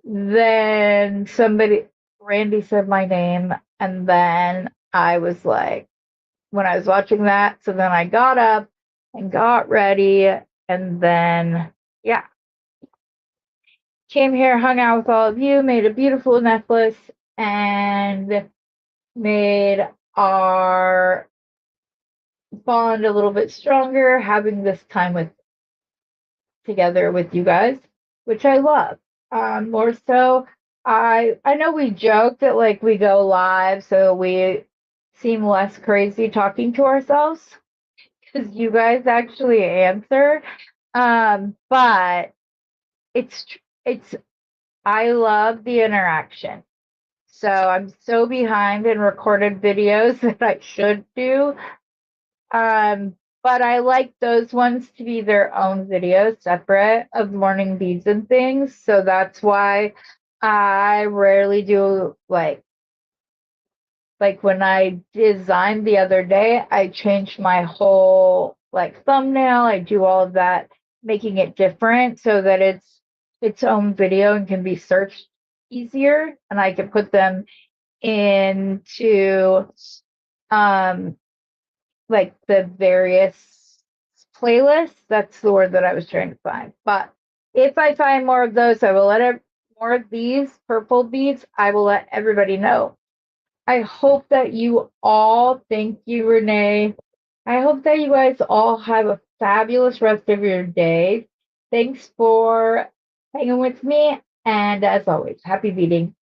then Randy said my name, and then I was like, when I was watching that, so then I got up and got ready, and then, yeah, came here, hung out with all of you, made a beautiful necklace, and made our bond a little bit stronger, having this time together with you guys, which I love. More so, I know we joke that like we go live so we seem less crazy talking to ourselves because you guys actually answer. But it's I love the interaction. So I'm so behind in recorded videos that I should do. But I like those ones to be their own videos, separate of morning beads and things. So that's why I rarely do like when I designed the other day, I changed my whole like thumbnail. I do all of that, making it different so that it's its own video and can be searched easier, and I can put them into like the various playlists. That's the word that I was trying to find. But if I find more of those, I will more of these purple beads. I will let everybody know. I hope that you all, thank you, Renee. I hope that you guys all have a fabulous rest of your day. Thanks for hanging with me. And as always, happy beading.